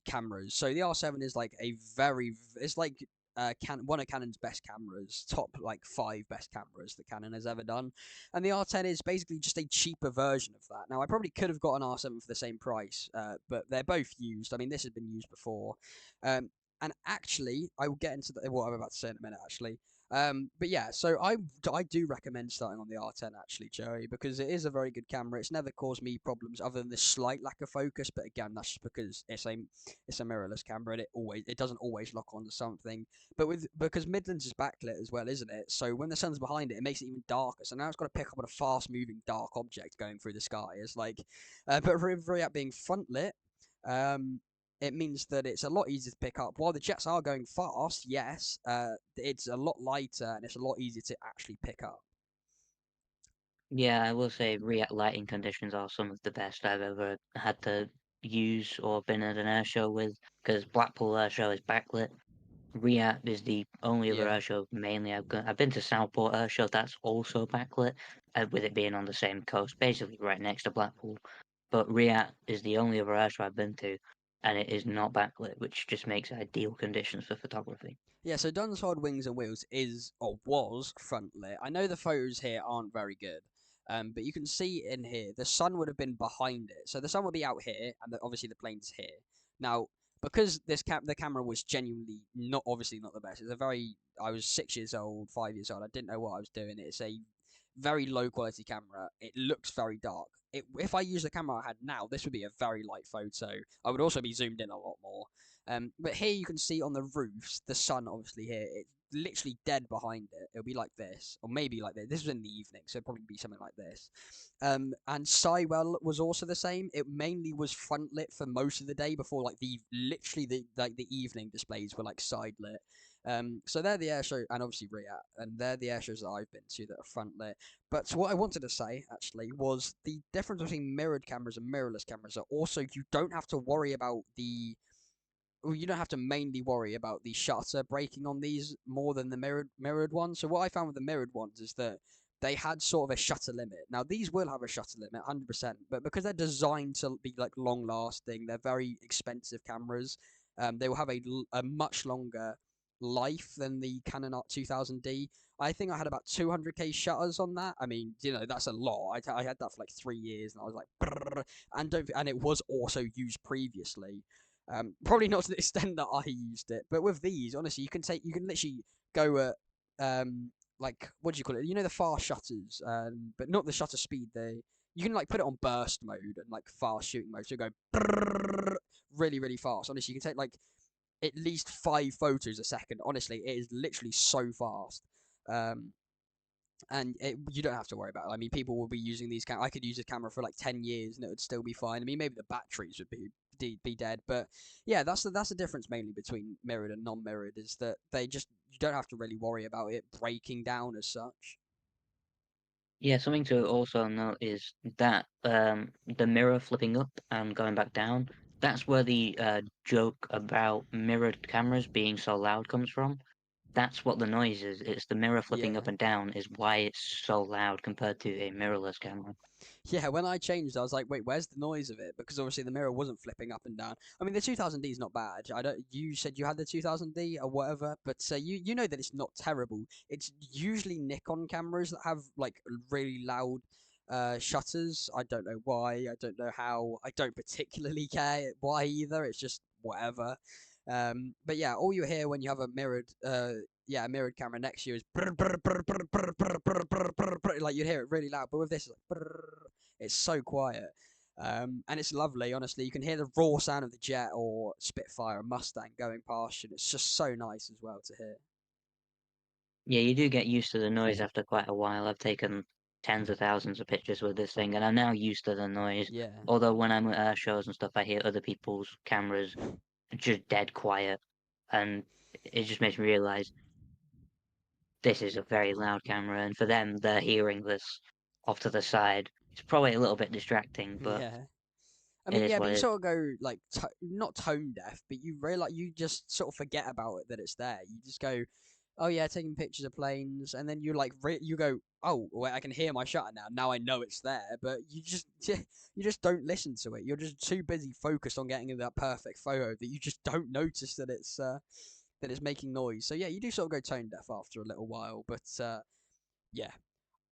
cameras. So the R7 is like it's like one of Canon's best cameras, top like 5 best cameras that Canon has ever done, and the R10 is basically just a cheaper version of that. Now I probably could have got an R7 for the same price, but they're both used. I mean, this has been used before, and actually I will get into what I'm about to say in a minute. Actually, but yeah, so I do recommend starting on the R10 actually, Joey, because it is a very good camera. It's never caused me problems other than this slight lack of focus, but again, that's just because it's a mirrorless camera and it doesn't always lock onto something. But because Midlands is backlit as well, isn't it? So when the sun's behind it, it makes it even darker. So now it's got to pick up on a fast moving dark object going through the sky. It's like, but for it being front lit, um, it means that it's a lot easier to pick up. While the jets are going fast, yes, it's a lot lighter and it's a lot easier to actually pick up. Yeah, I will say React lighting conditions are some of the best I've ever had to use or been at an air show with, because Blackpool Air Show is backlit. React is the only other Yeah. air show mainly I've been to Southport Air Show, that's also backlit, with it being on the same coast, basically right next to Blackpool. But React is the only other air show I've been to, and it is not backlit, which just makes ideal conditions for photography. Yeah, so Dunsard Wings and Wheels is or was front lit. I know the photos here aren't very good, but you can see in here the sun would have been behind it, so the sun would be out here, and obviously the plane's here. Now, because the camera was genuinely not obviously not the best. It's a very I was 6 years old, 5 years old. I didn't know what I was doing. It's a very low quality camera. It looks very dark. If I use the camera I had now, this would be a very light photo. I would also be zoomed in a lot more. But here you can see on the roofs, the sun obviously here, it's literally dead behind it. It'll be like this, or maybe like this. This was in the evening, so it'll probably be something like this. And Sywell was also the same. It mainly was front lit for most of the day before like the evening displays were like side lit. So they're the air show, and obviously Riyadh, and they're the air shows that I've been to that are front lit. But what I wanted to say actually was the difference between mirrored cameras and mirrorless cameras are also you don't have to worry about you don't have to mainly worry about the shutter breaking on these more than the mirrored ones. So what I found with the mirrored ones is that they had sort of a shutter limit. Now these will have a shutter limit, 100%, but because they're designed to be like long lasting, they're very expensive cameras. They will have a much longer life than the Canon 2000D. I think I had about 200k shutters on that. I mean, that's a lot. I had that for like 3 years, and I was like, brrr, and it was also used previously. Probably not to the extent that I used it, but with these, honestly, you can literally go at like what do you call it? You know the fast shutters, but not the shutter speed. You can like put it on burst mode and like fast shooting mode, so you go really really fast. Honestly, you can take like at least 5 photos a second. Honestly, it is literally so fast. Um, and you don't have to worry about it. I mean, people will be using these. I could use this camera for like 10 years and it would still be fine. I mean, maybe the batteries would be dead, but yeah, that's the difference mainly between mirrored and non-mirrored is that you don't have to really worry about it breaking down as such. Yeah, something to also note is that the mirror flipping up and going back down, that's where the joke about mirrored cameras being so loud comes from. That's what the noise is. It's the mirror flipping up Yeah. and down is why it's so loud compared to a mirrorless camera. Yeah, when I changed, I was like, wait, where's the noise of it? Because obviously the mirror wasn't flipping up and down. I mean, the 2000D is not bad. I don't. You said you had the 2000D or whatever, but you know that it's not terrible. It's usually Nikon cameras that have like really loud shutters. I don't know why. I don't know how. I don't particularly care why either. It's just whatever. But yeah, all you hear when you have a a mirrored camera next to you is brr, brr, brr, brr, brr, brr, brr, brr, brr, brr, like you'd hear it really loud. But with this, it's like brr, it's so quiet. And it's lovely, honestly. You can hear the raw sound of the jet or Spitfire or Mustang going past you, and it's just so nice as well to hear. Yeah, you do get used to the noise after quite a while. I've taken tens of thousands of pictures with this thing, and I'm now used to the noise. Yeah. Although when I'm at air shows and stuff, I hear other people's cameras just dead quiet, and it just makes me realize this is a very loud camera, and for them, they're hearing this off to the side. It's probably a little bit distracting, but Yeah. I it mean, is yeah, but what you it is. sort of go like not tone deaf, but you realize you just sort of forget about it that it's there. You just go. oh yeah, taking pictures of planes, and then you like you go, oh wait, I can hear my shutter now. Now I know it's there, but you just you just don't listen to it. You're just too busy focused on getting that perfect photo that you just don't notice that it's making noise. So yeah, you do sort of go tone deaf after a little while, but yeah,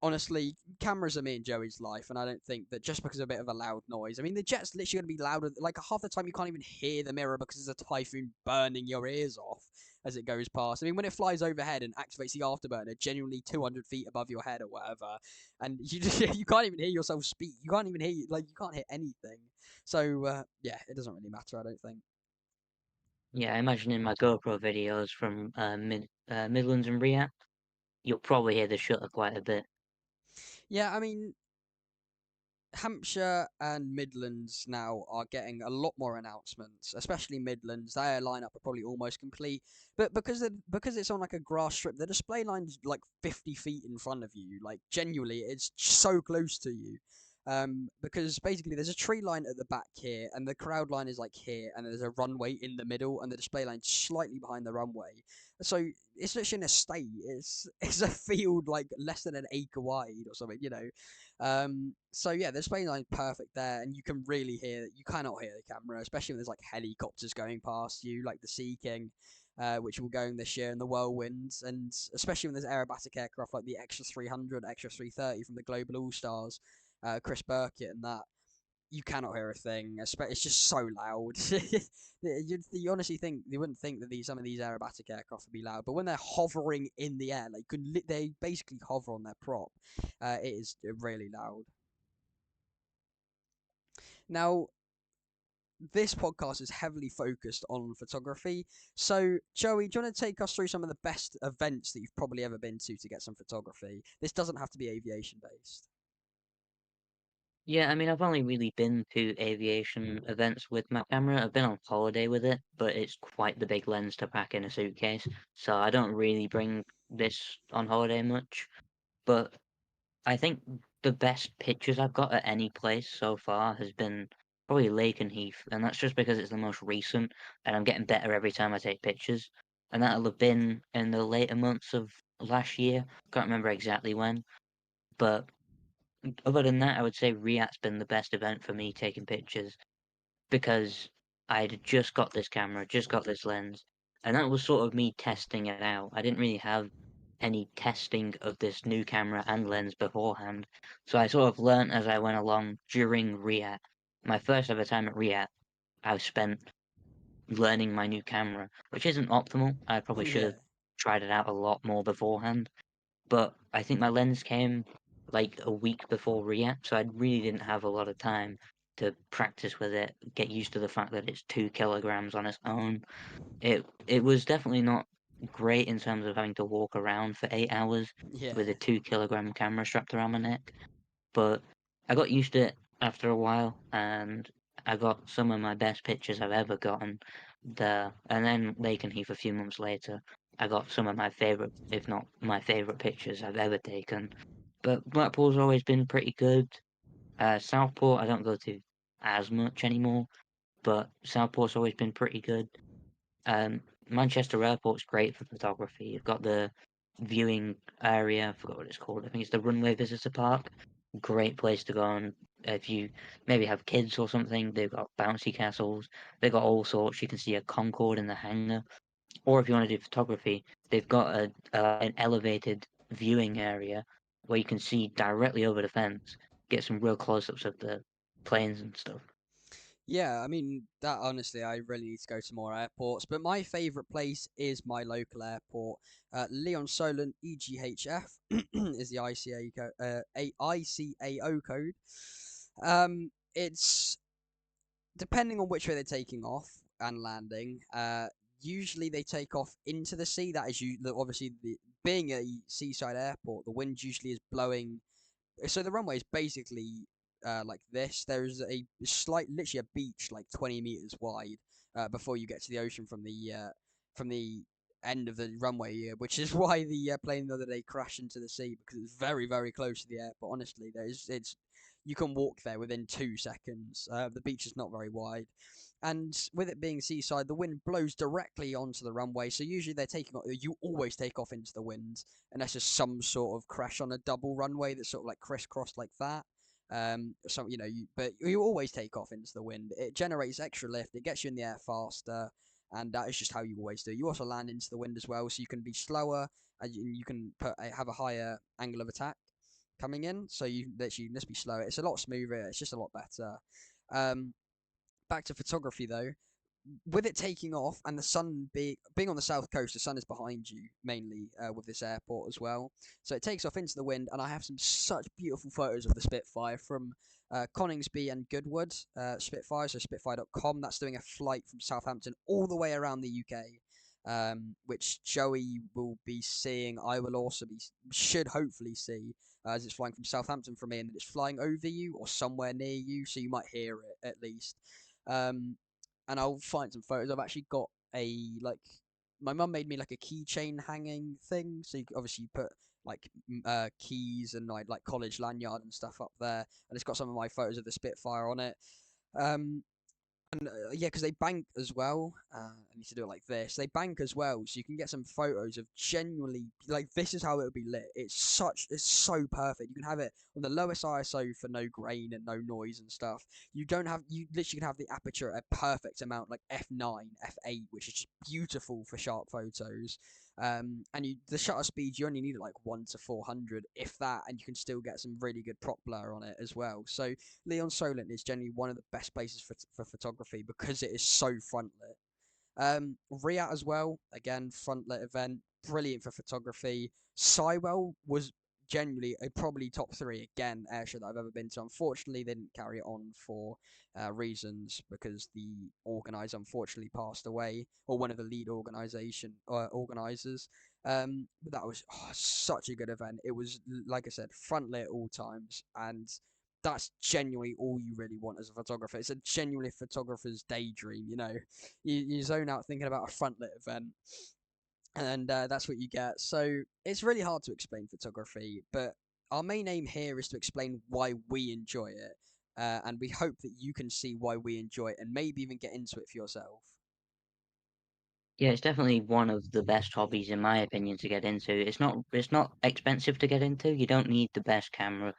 honestly, cameras are me and Joey's life, and I don't think that just because of a bit of a loud noise. I mean, the jet's literally going to be louder. Like half the time, you can't even hear the mirror because there's a typhoon burning your ears off as it goes past. I mean, when it flies overhead and activates the afterburner, genuinely 200 feet above your head or whatever, and you just you can't even hear yourself speak. You can't even hear like you can't hear anything. So yeah, it doesn't really matter. I don't think. Yeah, I imagine in my GoPro videos from Midlands and Riyadh, you'll probably hear the shutter quite a bit. Yeah, I mean, Hampshire and Midlands now are getting a lot more announcements, especially Midlands. Their lineup are probably almost complete, but because it's on like a grass strip, the display line's like 50 feet in front of you. Like genuinely, it's so close to you. Because basically there's a tree line at the back here, and the crowd line is like here, and there's a runway in the middle, and the display line's slightly behind the runway. So it's literally an estate. It's a field like less than an acre wide or something, you know. So yeah, the display line's perfect there, and you can really hear. You cannot hear the camera, especially when there's like helicopters going past you, like the Sea King, which will going this year, and the Whirlwinds, and especially when there's aerobatic aircraft like the Extra 300, Extra 330 from the Global All Stars, Chris Burkett, and that. You cannot hear a thing. It's just so loud. You honestly think you wouldn't think that some of these aerobatic aircraft would be loud, but when they're hovering in the air, like they basically hover on their prop. It is really loud. Now, this podcast is heavily focused on photography. So, Joey, do you want to take us through some of the best events that you've probably ever been to get some photography? This doesn't have to be aviation based. Yeah, I mean, I've only really been to aviation events with my camera. I've been on holiday with it, but it's quite the big lens to pack in a suitcase, so I don't really bring this on holiday much. But I think the best pictures I've got at any place so far has been probably Lake and Heath, and that's just because it's the most recent, and I'm getting better every time I take pictures. And that'll have been in the later months of last year. Can't remember exactly when, but other than that, I would say React's been the best event for me taking pictures because I'd just got this camera, just got this lens, and that was sort of me testing it out. I didn't really have any testing of this new camera and lens beforehand, so I sort of learnt as I went along during React. My first ever time at React, I spent learning my new camera, which isn't optimal. I probably should Yeah. have tried it out a lot more beforehand, but I think my lens came like a week before React, so I really didn't have a lot of time to practice with it, get used to the fact that it's 2 kilograms on its own. It was definitely not great in terms of having to walk around for 8 hours Yeah. with a 2 kilogram camera strapped around my neck, but I got used to it after a while, and I got some of my best pictures I've ever gotten there. And then Lake and Heath a few months later, I got some of my favorite, if not my favorite pictures I've ever taken. But Blackpool's always been pretty good. Southport, I don't go to as much anymore, but Southport's always been pretty good. Um, Manchester Airport's great for photography. You've got the viewing area, I forgot what it's called. I think it's the Runway Visitor Park. Great place to go and if you maybe have kids or something, they've got bouncy castles. They've got all sorts. You can see a Concorde in the hangar. Or if you want to do photography, they've got an elevated viewing area where you can see directly over the fence, get some real close-ups of the planes and stuff. Yeah, I mean that honestly, I really need to go to more airports. But my favourite place is my local airport, Leon Solent EGHF is the ICAO code. It's depending on which way they're taking off and landing. Usually they take off into the sea. That is you. Obviously, being a seaside airport, the wind usually is blowing. So the runway is basically like this. There's a literally a beach like 20 meters wide before you get to the ocean from the end of the runway, which is why the plane the other day crashed into the sea because it's very very close to the airport. Honestly, there's it's you can walk there within 2 seconds. The beach is not very wide. And with it being seaside, the wind blows directly onto the runway. So usually they're taking off. You always take off into the wind, unless there's some sort of crash on a double runway that's sort of like crisscrossed like that. So but you always take off into the wind. It generates extra lift. It gets you in the air faster, and that is just how you always do. You also land into the wind as well, so you can be slower and you can have a higher angle of attack coming in. So you literally just be slower. It's a lot smoother. It's just a lot better. Um, Back to photography though, with it taking off and the sun being on the south coast, the sun is behind you mainly with this airport as well. So it takes off into the wind, and I have some such beautiful photos of the Spitfire from Coningsby and Goodwood Spitfire, so Spitfire.com. That's doing a flight from Southampton all the way around the UK. Which Joey will be seeing. I will also should hopefully see as it's flying from Southampton from me, and then it's flying over you or somewhere near you, so you might hear it at least. Um, and I'll find some photos. I've actually got a like my mum made me like a keychain hanging thing. So obviously you put like keys and like college lanyard and stuff up there, and it's got some of my photos of the Spitfire on it. Um, and yeah, because they bank as well. I need to do it like this. They bank as well, so you can get some photos of genuinely like this is how it would be lit. It's so perfect. You can have it on the lowest ISO for no grain and no noise and stuff. You literally can have the aperture at a perfect amount, like f9, f8, which is just beautiful for sharp photos. And the shutter speed you only need like 1 to 400, if that, and you can still get some really good prop blur on it as well. So Leon Solent is generally one of the best places for photography because it is so front lit. Riyadh as well, again, front lit event, brilliant for photography. Sywell was genuinely a probably top three again airshow that I've ever been to. Unfortunately, they didn't carry it on for reasons because the organizer unfortunately passed away, or one of the lead organizers. But that was such a good event. It was like I said, front lit at all times, and that's genuinely all you really want as a photographer. It's a genuinely photographer's daydream, you know. You zone out thinking about a front lit event, and that's what you get. So it's really hard to explain photography, but our main aim here is to explain why we enjoy it, and we hope that you can see why we enjoy it and maybe even get into it for yourself. Yeah, it's definitely one of the best hobbies in my opinion to get into. It's not expensive to get into. You don't need the best camera.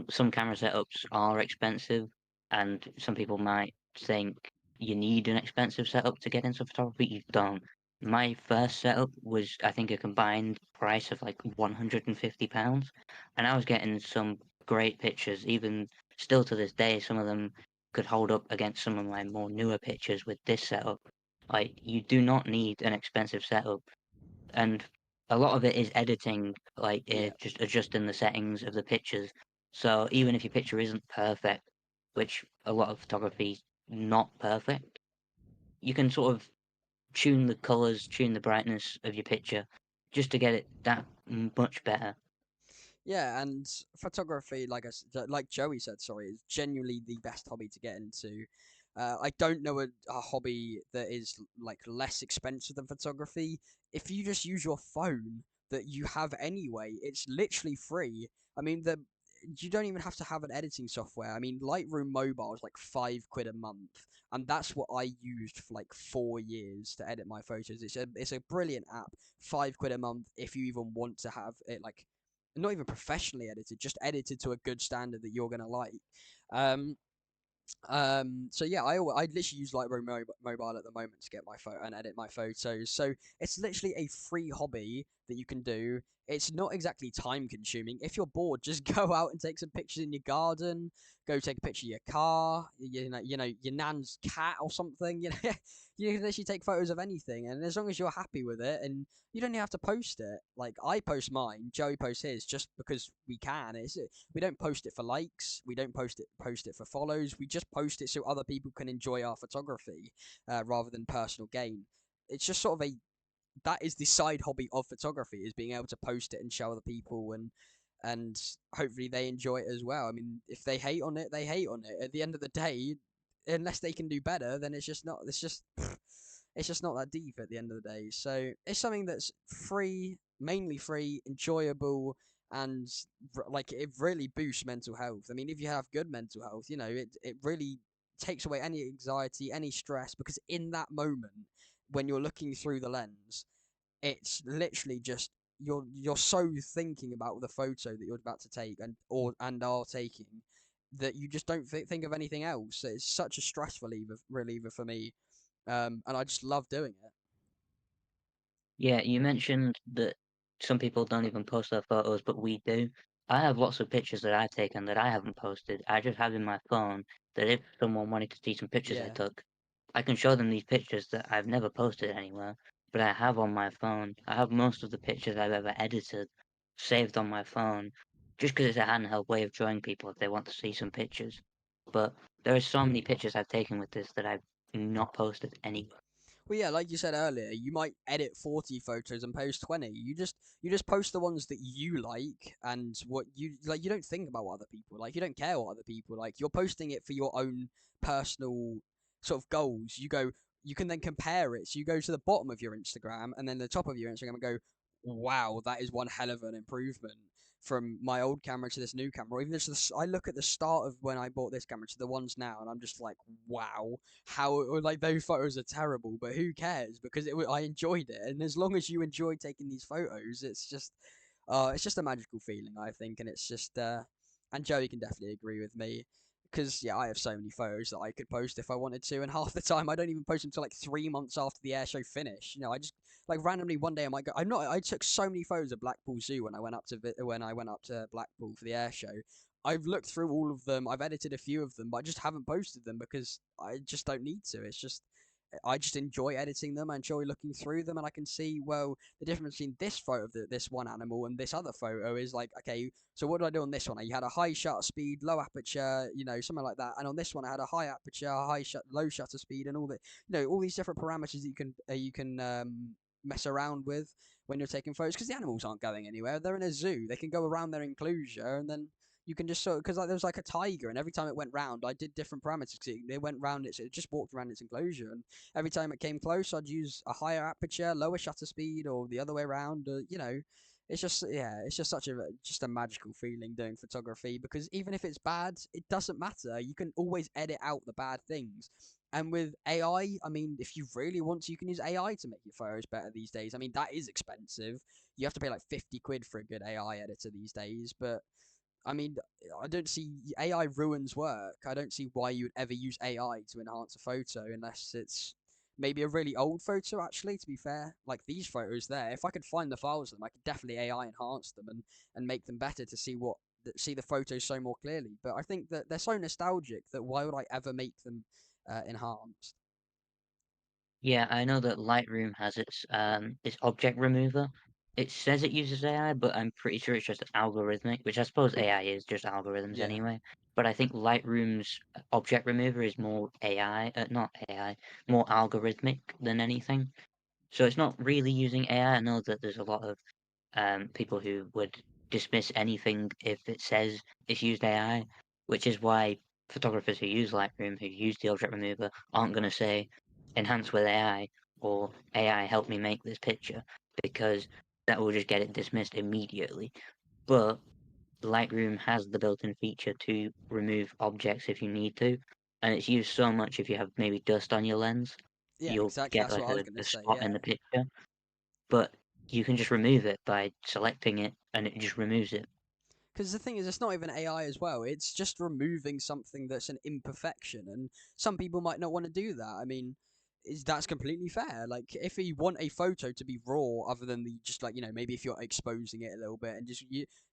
Some camera setups are expensive, and some people might think you need an expensive setup to get into photography. You don't. My first setup was, I think, a combined price of like £150, and I was getting some great pictures. Even still to this day, some of them could hold up against some of my more newer pictures with this setup. Like, you do not need an expensive setup, and a lot of it is editing, like Yeah. just adjusting the settings of the pictures. So even if your picture isn't perfect, which a lot of photography is not perfect, you can sort of tune the colors, tune the brightness of your picture, just to get it that much better. Yeah, and photography, like Joey said, sorry, is genuinely the best hobby to get into. I don't know a hobby that is like less expensive than photography. If you just use your phone that you have anyway, it's literally free. I mean, the you don't even have to have an editing software. I mean, Lightroom Mobile is like £5 a month, and that's what I used for like 4 years to edit my photos. It's a brilliant app. £5 a month if you even want to have it like not even professionally edited, just edited to a good standard that you're gonna like. Um, so yeah, I literally use Lightroom Mobile at the moment to get my photo and edit my photos. So it's literally a free hobby that you can do. It's not exactly time consuming. If you're bored, just go out and take some pictures in your garden. Go take a picture of your car. Your nan's cat or something. You know, you can literally take photos of anything, and as long as you're happy with it, and you don't even have to post it. Like I post mine, Joey posts his, just because we can. We don't post it for likes. We don't post it for follows. We just post it so other people can enjoy our photography, rather than personal gain. It's just sort of a that is the side hobby of photography, is being able to post it and show other people, and hopefully they enjoy it as well. I mean, if they hate on it, they hate on it. At the end of the day, unless they can do better, then it's just not that deep at the end of the day. So it's something that's free, mainly free, enjoyable, and like it really boosts mental health. I mean, if you have good mental health, it really takes away any anxiety, any stress, because in that moment when you're looking through the lens, it's literally just you're so thinking about the photo that you're about to take and are taking that you just don't think of anything else. It's such a stress reliever for me, and I just love doing it. Yeah, you mentioned that some people don't even post their photos, but we do. I have lots of pictures that I've taken that I haven't posted. I just have in my phone that if someone wanted to see some pictures I Yeah. took, I can show them these pictures that I've never posted anywhere, but I have on my phone. I have most of the pictures I've ever edited saved on my phone, just because it's a handheld way of showing people if they want to see some pictures. But there are so many pictures I've taken with this that I've not posted anywhere. Well, yeah, like you said earlier, you might edit 40 photos and post 20. You just post the ones that you like and what you like. You don't think about what other people like. You don't care what other people like. You're posting it for your own personal sort of goals. You can then compare it. So you go to the bottom of your Instagram and then the top of your Instagram and go, wow, that is one hell of an improvement from my old camera to this new camera. Or even just I look at the start of when I bought this camera to the ones now, and I'm just like, wow, how like those photos are terrible, but who cares? Because I enjoyed it, and as long as you enjoy taking these photos, it's just a magical feeling, I think, and it's just and Joey can definitely agree with me. Because yeah, I have so many photos that I could post if I wanted to, and half the time I don't even post them until like 3 months after the air show finish. I just like randomly one day I might go. I'm not. I took so many photos of Blackpool Zoo when I went up to Blackpool for the air show. I've looked through all of them. I've edited a few of them, but I just haven't posted them because I just don't need to. It's just I just enjoy editing them. I enjoy looking through them, and I can see well the difference between this photo of this one animal and this other photo is like okay. So what did I do on this one? You had a high shutter speed, low aperture, something like that. And on this one, I had a high aperture, low shutter speed, and all these different parameters that you can mess around with when you're taking photos because the animals aren't going anywhere. They're in a zoo. They can go around their enclosure, and then you can just sort of because like there was like a tiger, and every time it went round, I did different parameters because it went round it just walked around its enclosure, and every time it came close, I'd use a higher aperture, lower shutter speed, or the other way around. It's just it's just just a magical feeling doing photography because even if it's bad, it doesn't matter. You can always edit out the bad things. And with AI, I mean, if you really want to, you can use AI to make your photos better these days. I mean, that is expensive. You have to pay like 50 quid for a good AI editor these days, but I mean, I don't see AI ruins work. I don't see why you would ever use AI to enhance a photo unless it's maybe a really old photo. Actually, to be fair, like these photos there, if I could find the files of them, I could definitely AI enhance them and make them better to see the photos so more clearly. But I think that they're so nostalgic that why would I ever make them enhanced? Yeah, I know that Lightroom has its object remover. It says it uses AI, but I'm pretty sure it's just algorithmic, which I suppose AI is just algorithms Yeah, anyway. But I think Lightroom's object remover is more AI, not AI, more algorithmic than anything. So it's not really using AI. I know that there's a lot of people who would dismiss anything if it says it's used AI, which is why photographers who use Lightroom, who use the object remover, aren't going to say enhance with AI or AI help me make this picture because that will just get it dismissed immediately. But Lightroom has the built-in feature to remove objects if you need to, and it's used so much if you have maybe dust on your lens, yeah, you'll exactly. get That's like what I was gonna a say. spot in Yeah. the picture, but you can just remove it by selecting it and it just removes it. Because the thing is, it's not even AI as well. It's just removing something that's an imperfection, and some people might not want to do that. I mean, that's completely fair. Like, if you want a photo to be raw, other than the just like maybe if you're exposing it a little bit and just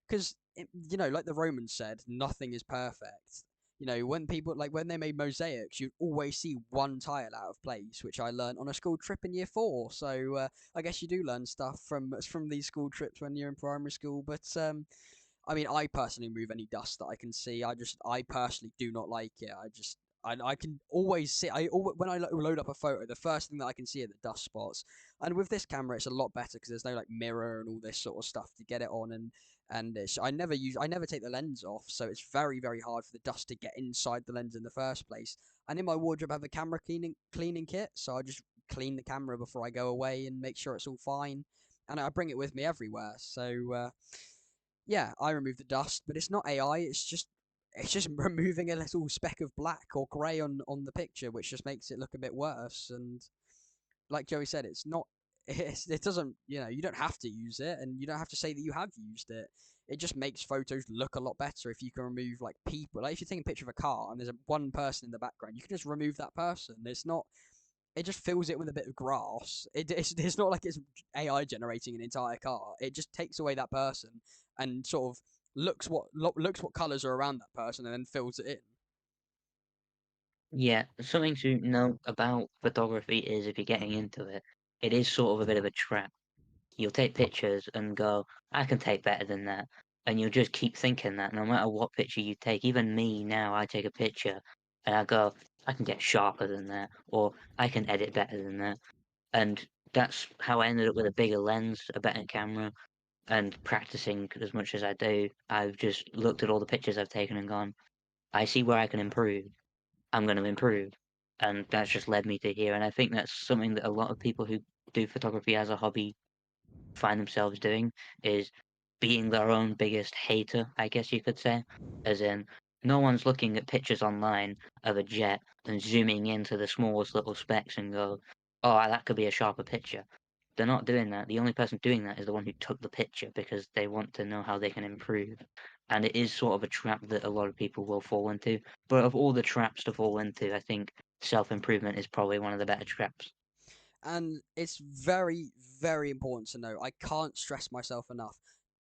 because like the Romans said, nothing is perfect. When people like when they made mosaics, you'd always see one tile out of place, which I learned on a school trip in year four. So I guess you do learn stuff from these school trips when you're in primary school, but I mean, I personally remove any dust that I can see. I personally do not like it. I can always see. When I load up a photo, the first thing that I can see are the dust spots. And with this camera, it's a lot better because there's no like mirror and all this sort of stuff to get it on. I never take the lens off, so it's very hard for the dust to get inside the lens in the first place. And in my wardrobe, I have a camera cleaning kit, so I just clean the camera before I go away and make sure it's all fine. And I bring it with me everywhere. So yeah, I remove the dust, but it's not AI. It's just it's just removing a little speck of black or grey on the picture, which just makes it look a bit worse. And like Joey said, it's not. It doesn't. You don't have to use it, and you don't have to say that you have used it. It just makes photos look a lot better if you can remove like people. Like if you're taking a picture of a car and there's one person in the background, you can just remove that person. It's not. It just fills it with a bit of grass. It's not like it's AI generating an entire car. It just takes away that person and sort of looks what colors are around that person and then fills it in. Yeah, something to note about photography is if you're getting into it, it is sort of a bit of a trap. You'll take pictures and go, I can take better than that. And you'll just keep thinking that no matter what picture you take, even me now, I take a picture and I go, I can get sharper than that, or I can edit better than that. And that's how I ended up with a bigger lens, a better camera, and practicing as much as I do. I've just looked at all the pictures I've taken and gone, I see where I can improve. I'm going to improve. And that's just led me to here. And I think that's something that a lot of people who do photography as a hobby find themselves doing is being their own biggest hater, I guess you could say. As in, no one's looking at pictures online of a jet and zooming into the smallest little specks and go, oh, that could be a sharper picture. They're not doing that. The only person doing that is the one who took the picture because they want to know how they can improve. And it is sort of a trap that a lot of people will fall into. But of all the traps to fall into, I think self improvement is probably one of the better traps. And it's very, very important to know. I can't stress myself enough.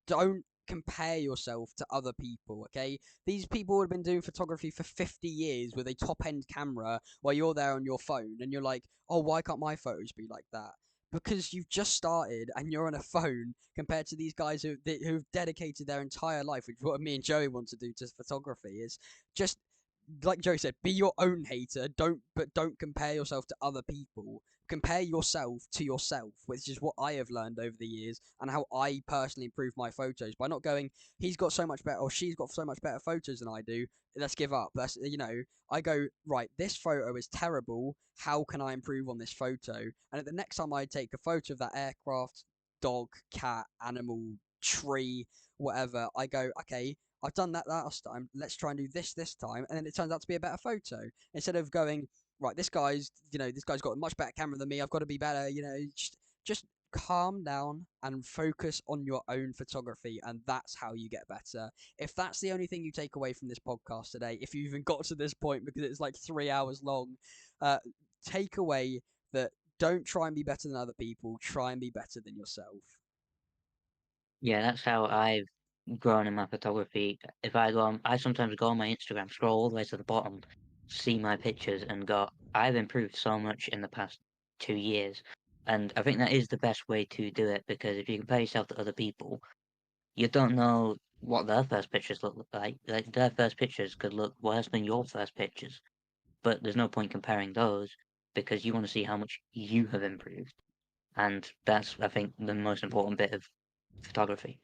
Don't compare yourself to other people, okay? These people have been doing photography for 50 years with a top end camera while you're there on your phone and you're like, oh, why can't my photos be like that? Because you've just started and you're on a phone compared to these guys who've dedicated their entire life, which is what me and Joey want to do to photography, is just like Joe said, be your own hater. Don't compare yourself to other people. Compare yourself to yourself, which is what I have learned over the years and how I personally improve my photos by not going, he's got so much better or she's got so much better photos than I do. Let's give up. I go, right, this photo is terrible. How can I improve on this photo? And at the next time I take a photo of that aircraft, dog, cat, animal, tree, whatever, I go, okay, I've done that last time. Let's try and do this time, and then it turns out to be a better photo. Instead of going, right, this guy's got a much better camera than me. I've got to be better. Just calm down and focus on your own photography, and that's how you get better. If that's the only thing you take away from this podcast today, if you even got to this point because it's like 3 hours long, uh, take away that don't try and be better than other people. Try and be better than yourself. Yeah, that's how I've grown in my photography. If I go on, I sometimes go on my Instagram, scroll all the way to the bottom, see my pictures, and go, I've improved so much in the past 2 years. And I think that is the best way to do it because if you compare yourself to other people, you don't know what their first pictures look like. Like their first pictures could look worse than your first pictures, but there's no point comparing those because you want to see how much you have improved. And that's, I think, the most important bit of photography.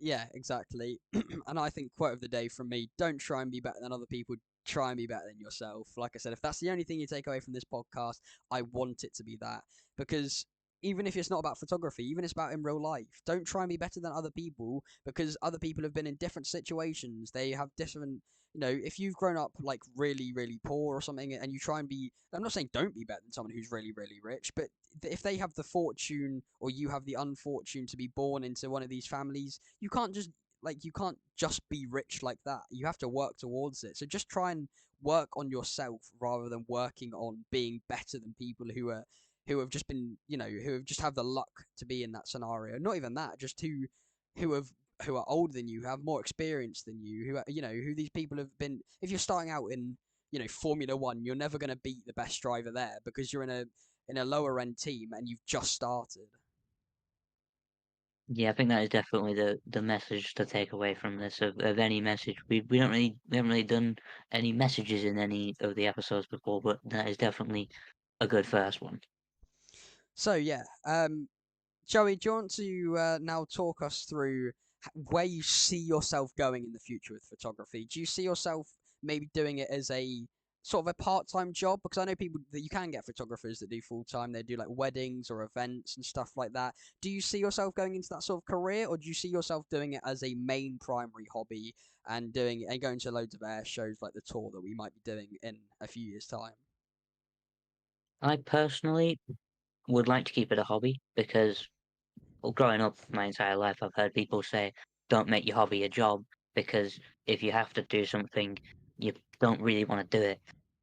Yeah, exactly. And I think quote of the day from me: don't try and be better than other people. Try and be better than yourself. Like I said, if that's the only thing you take away from this podcast, I want it to be that. Because even if it's not about photography, even if it's about in real life, don't try and be better than other people because other people have been in different situations. They have different, if you've grown up like really, really poor or something and you try and be, I'm not saying don't be better than someone who's really, really rich, but if they have the fortune or you have the unfortune to be born into one of these families, you can't just be rich like that. You have to work towards it. So just try and work on yourself rather than working on being better than people who have just been, who have just have the luck to be in that scenario. Not even that, just who have who are older than you, who have more experience than you, who are, who these people have been. If you're starting out in, Formula One, you're never going to beat the best driver there because you're in a lower end team and you've just started. Yeah, I think that is definitely the message to take away from this of any message. We haven't really done any messages in any of the episodes before, but that is definitely a good first one. So yeah, Joey, do you want to now talk us through where you see yourself going in the future with photography? Do you see yourself maybe doing it as sort of a part-time job? Because I know people that you can get photographers that do full-time. They do like weddings or events and stuff like that. Do you see yourself going into that sort of career, or do you see yourself doing it as a main primary hobby and doing and going to loads of air shows like the tour that we might be doing in a few years' time? I personally would like to keep it a hobby because, well, growing up my entire life, I've heard people say, "Don't make your hobby a job," because if you have to do something, you don't really want to do it.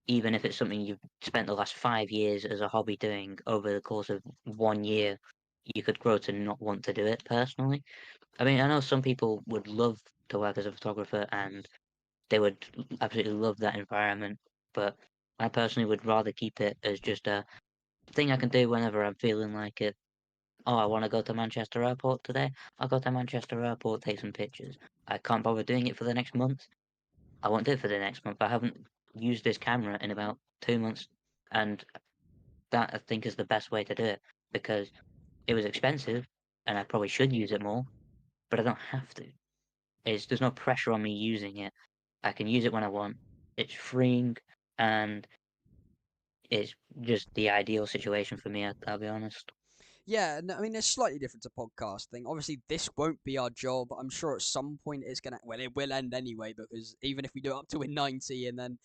Even if it's something you've spent the last 5 years as a hobby doing over the course of 1 year, you could grow to not want to do it personally. I mean, I know some people would love to work as a photographer and they would absolutely love that environment, but I personally would rather keep it as just a thing I can do whenever I'm feeling like it. Oh, I want to go to Manchester Airport today. I'll go to Manchester Airport, take some pictures. I can't bother doing it for the next month. I won't do it for the next month. I haven't used this camera in about 2 months, and that I think is the best way to do it because it was expensive, and I probably should use it more, but I don't have to. There's no pressure on me using it. I can use it when I want. It's freeing, and it's just the ideal situation for me. I'll be honest. Yeah, no, I mean, it's slightly different to podcasting. Obviously, this won't be our job. I'm sure at some point it's gonna, well, it will end anyway because even if we do it up to we're 90 and then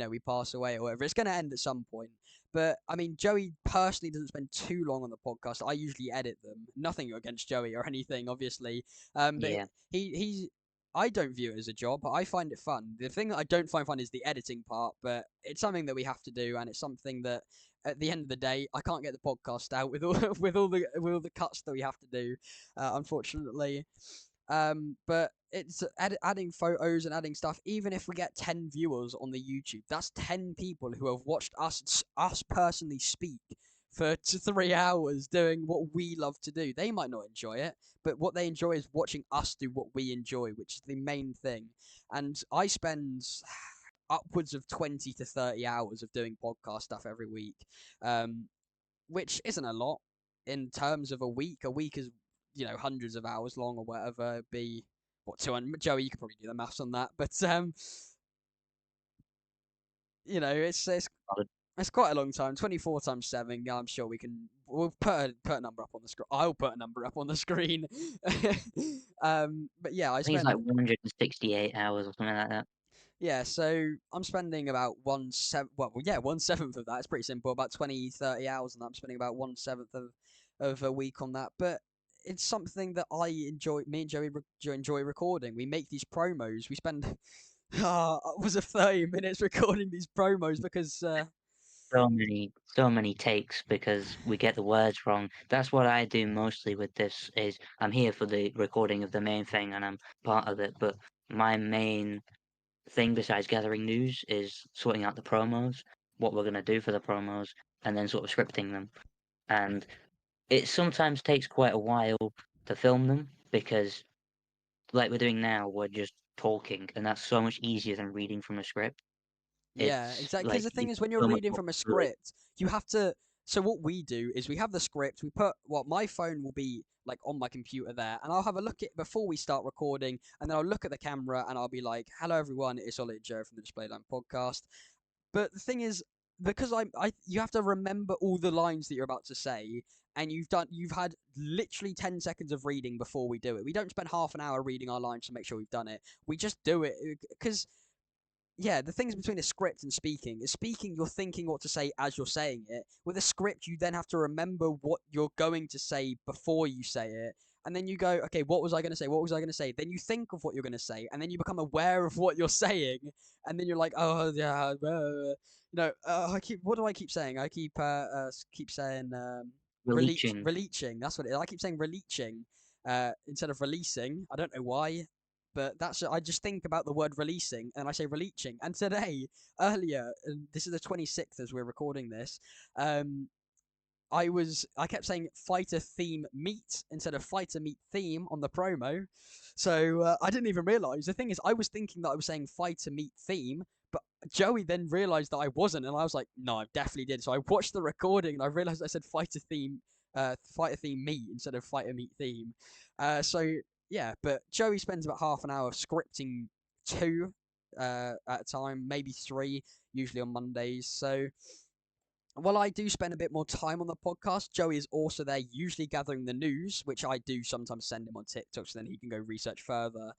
we pass away or whatever, it's gonna end at some point. But I mean, Joey personally doesn't spend too long on the podcast. I usually edit them. Nothing against Joey or anything, obviously. But Yeah, he's. I don't view it as a job. I find it fun. The thing that I don't find fun is the editing part, but it's something that we have to do, and it's something that at the end of the day, I can't get the podcast out with all with all the cuts that we have to do, unfortunately. But it's adding photos and adding stuff. Even if we get 10 viewers on the YouTube, that's 10 people who have watched us personally speak for 3 hours doing what we love to do. They might not enjoy it, but what they enjoy is watching us do what we enjoy, which is the main thing. And I spend upwards of 20 to 30 hours of doing podcast stuff every week, um, which isn't a lot in terms of a week. A week is, hundreds of hours long or whatever. It'd be, what, 200? Joey, you could probably do the maths on that. But, it's quite a long time. 24 times 7. I'm sure we can. We'll put a number up on the screen. I'll put a number up on the screen. But yeah, I I think it's like spend 168 hours or something like that. Yeah, so I'm spending about 1/7. Well, yeah, 1/7 of that. It's pretty simple. About 20, 30 hours, and I'm spending about 1/7 of a week on that. But it's something that I enjoy. Me and Joey enjoy recording. We make these promos. We spend was it 30 minutes recording these promos because So many takes because we get the words wrong. That's what I do mostly with this is I'm here for the recording of the main thing and I'm part of it, but my main thing besides gathering news is sorting out the promos, what we're gonna do for the promos, and then sort of scripting them. And it sometimes takes quite a while to film them because like we're doing now, we're just talking and that's so much easier than reading from a script. Yeah, It's exactly. Because like the thing it's is, when you're so much reading more from a fluid. script, you have to. So what we do is we have the script. We put my phone will be like on my computer there, and I'll have a look at before we start recording, and then I'll look at the camera and I'll be like, "Hello, everyone. It's Ollie Joe from the Displayline Podcast." But the thing is, because you have to remember all the lines that you're about to say, and you've had literally 10 seconds of reading before we do it. We don't spend half an hour reading our lines to make sure we've done it. We just do it because yeah, the things between a script and speaking is speaking, you're thinking what to say as you're saying it. With a script, you then have to remember what you're going to say before you say it. And then you go, okay, what was I going to say? What was I going to say? Then you think of what you're going to say, and then you become aware of what you're saying, and then you're like, oh yeah, what do I keep saying? I keep saying Releaching. releaching. That's what it is. I keep saying releaching instead of releasing. I don't know why, but I just think about the word releasing and I say releaching. And today, earlier, and this is the 26th as we're recording this, um, I kept saying fighter theme meet instead of fighter meet theme on the promo. So I didn't even realize. The thing is, I was thinking that I was saying fighter meet theme, but Joey then realized that I wasn't, and I was like, no, I definitely did. So I watched the recording and I realized I said fighter theme meet instead of fighter meet theme. So yeah, but Joey spends about half an hour scripting two at a time, maybe three. usually on Mondays. So while I do spend a bit more time on the podcast, Joey is also there, usually gathering the news, which I do sometimes send him on TikTok, so then he can go research further,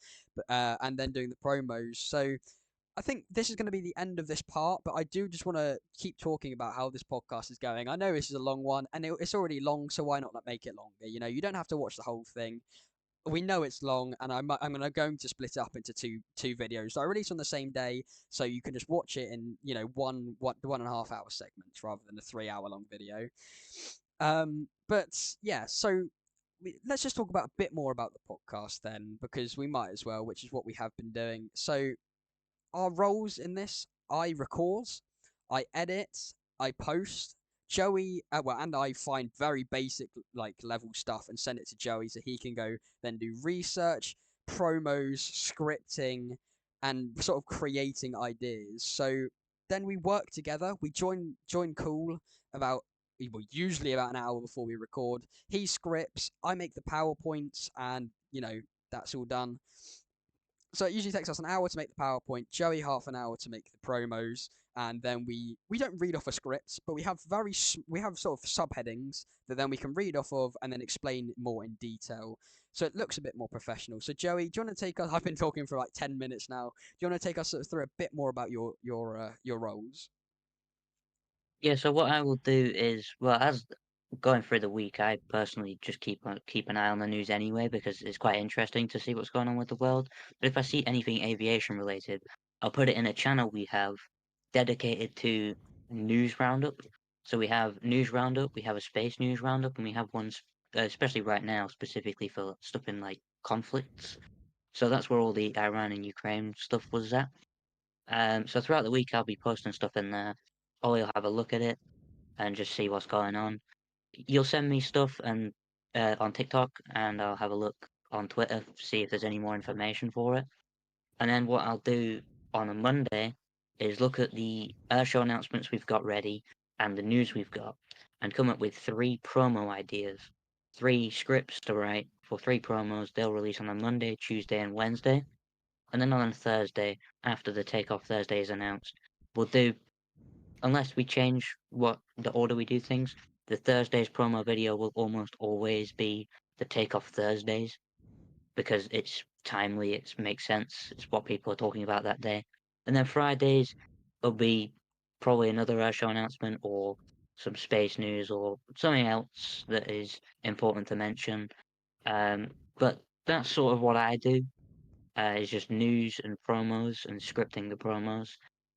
and then doing the promos. So I think this is going to be the end of this part, but I do just want to keep talking about how this podcast is going. I know this is a long one, and it's already long, so why not make it longer? You don't have to watch the whole thing. We know it's long, and I'm going to split it up into two videos. So I release on the same day, so you can just watch it in one and a half hour segments rather than a 3 hour long video. But yeah, so let's just talk about a bit more about the podcast then, because we might as well, which is what we have been doing. So our roles in this: I record, I edit, I post. Joey, and I find very basic like level stuff and send it to Joey so he can go then do research, promos, scripting, and sort of creating ideas. So then we work together. We join call about well, usually about an hour before we record. He scripts, I make the PowerPoints, and that's all done. So it usually takes us an hour to make the PowerPoint, Joey half an hour to make the promos, and then we don't read off a script, but we have sort of subheadings that then we can read off of and then explain more in detail. So it looks a bit more professional. So Joey, do you want to take us? I've been talking for like 10 minutes now. Do you want to take us sort of through a bit more about your roles? Yeah, so what I will do is, well, as going through the week, I personally just keep an eye on the news anyway because it's quite interesting to see what's going on with the world. But if I see anything aviation related, I'll put it in a channel we have dedicated to news roundup. So we have news roundup, we have a space news roundup, and we have ones, especially right now, specifically for stuff in like conflicts. So that's where all the Iran and Ukraine stuff was at. So throughout the week, I'll be posting stuff in there. Ollie will have a look at it and just see what's going on. You'll send me stuff and on TikTok, and I'll have a look on Twitter, see if there's any more information for it. And then what I'll do on a Monday is look at the airshow announcements we've got ready and the news we've got, and come up with 3 promo ideas, 3 scripts to write for 3 promos. They'll release on a Monday, Tuesday, and Wednesday. And then on a Thursday, after the Takeoff Thursday is announced, we'll do, unless we change what the order we do things, the Thursday's promo video will almost always be the Takeoff Thursdays because it's timely, it makes sense, it's what people are talking about that day. And then Fridays will be probably another airshow announcement or some space news or something else that is important to mention. But that's sort of what I do. Is just news and promos and scripting the promos.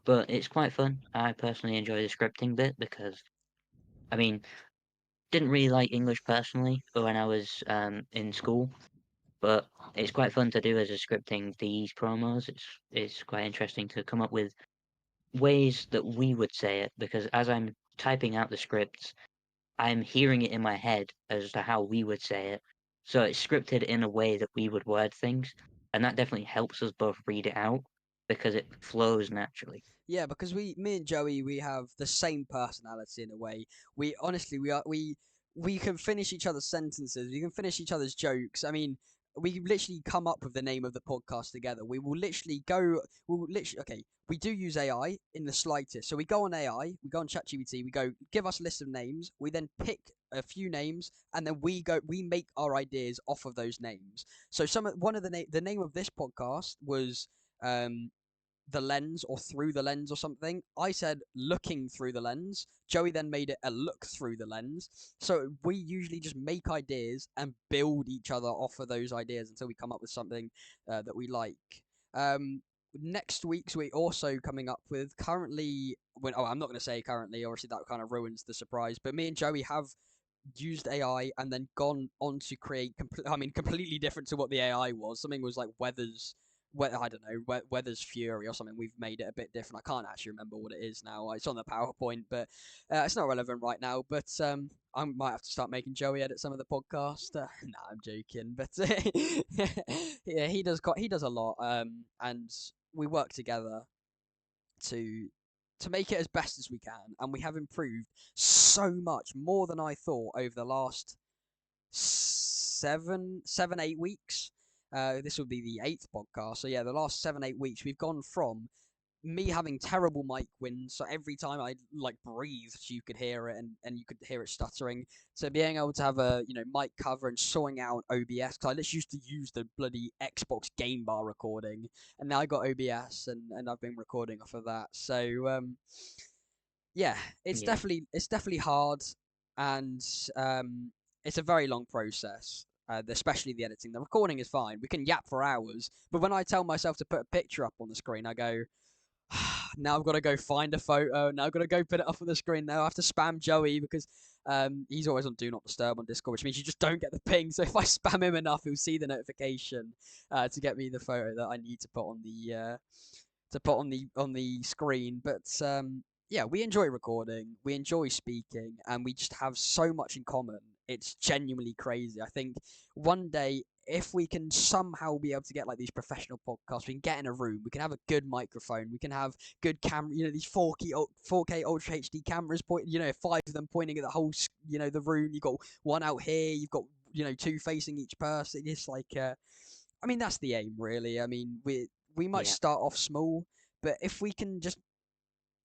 But it's quite fun. I personally enjoy the scripting bit because, I mean, didn't really like English personally when I was in school, but it's quite fun to do as a scripting these promos. It's quite interesting to come up with ways that we would say it because as I'm typing out the scripts, I'm hearing it in my head as to how we would say it. So it's scripted in a way that we would word things, and that definitely helps us both read it out because it flows naturally. Yeah, because me and Joey, we have the same personality in a way. We honestly, we can finish each other's sentences. We can finish each other's jokes. I mean, we literally come up with the name of the podcast together. We will literally go. We will literally okay. We do use AI in the slightest. So we go on AI, we go on ChatGPT, we go give us a list of names. We then pick a few names, and then we make our ideas off of those names. So one of the name of this podcast was um the lens or through the lens or something. I said looking through the lens. Joey then made it a look through the lens. So we usually just make ideas and build each other off of those ideas until we come up with something that we like. Next week's we also coming up with currently I'm not going to say currently, obviously that kind of ruins the surprise, but me and Joey have used AI and then gone on to create completely different to what the AI was. Something was like I don't know, Weather's Fury or something. We've made it a bit different. I can't actually remember what it is now. It's on the PowerPoint, but it's not relevant right now. But I might have to start making Joey edit some of the podcast. Nah, I'm joking. But yeah, he does a lot. And we work together to make it as best as we can, and we have improved so much more than I thought over the last 8 weeks. This will be the eighth podcast. So yeah, the last 7, 8 weeks we've gone from me having terrible mic wind, so every time I like breathed, you could hear it, and you could hear it stuttering. So being able to have a mic cover and sorting out OBS, because I just used to use the bloody Xbox Game Bar recording, and now I got OBS, and I've been recording off of that. So yeah, Yeah. it's definitely hard, and it's a very long process. Especially the editing. The recording is fine. We can yap for hours, but when I tell myself to put a picture up on the screen, I go, now I've got to go find a photo. Now I've got to go put it up on the screen. Now I have to spam Joey because he's always on Do Not Disturb on Discord, which means you just don't get the ping. So if I spam him enough, he'll see the notification to get me the photo that I need to put on the screen. But yeah, we enjoy recording, we enjoy speaking, and we just have so much in common. It's genuinely crazy. I think one day, if we can somehow be able to get like these professional podcasts, we can get in a room, we can have a good microphone, we can have good camera, these 4K Ultra HD cameras, five of them pointing at the whole, the room. You've got one out here, you've got, two facing each person. It's like, I mean, that's the aim, really. I mean, we might Yeah. start off small, but if we can just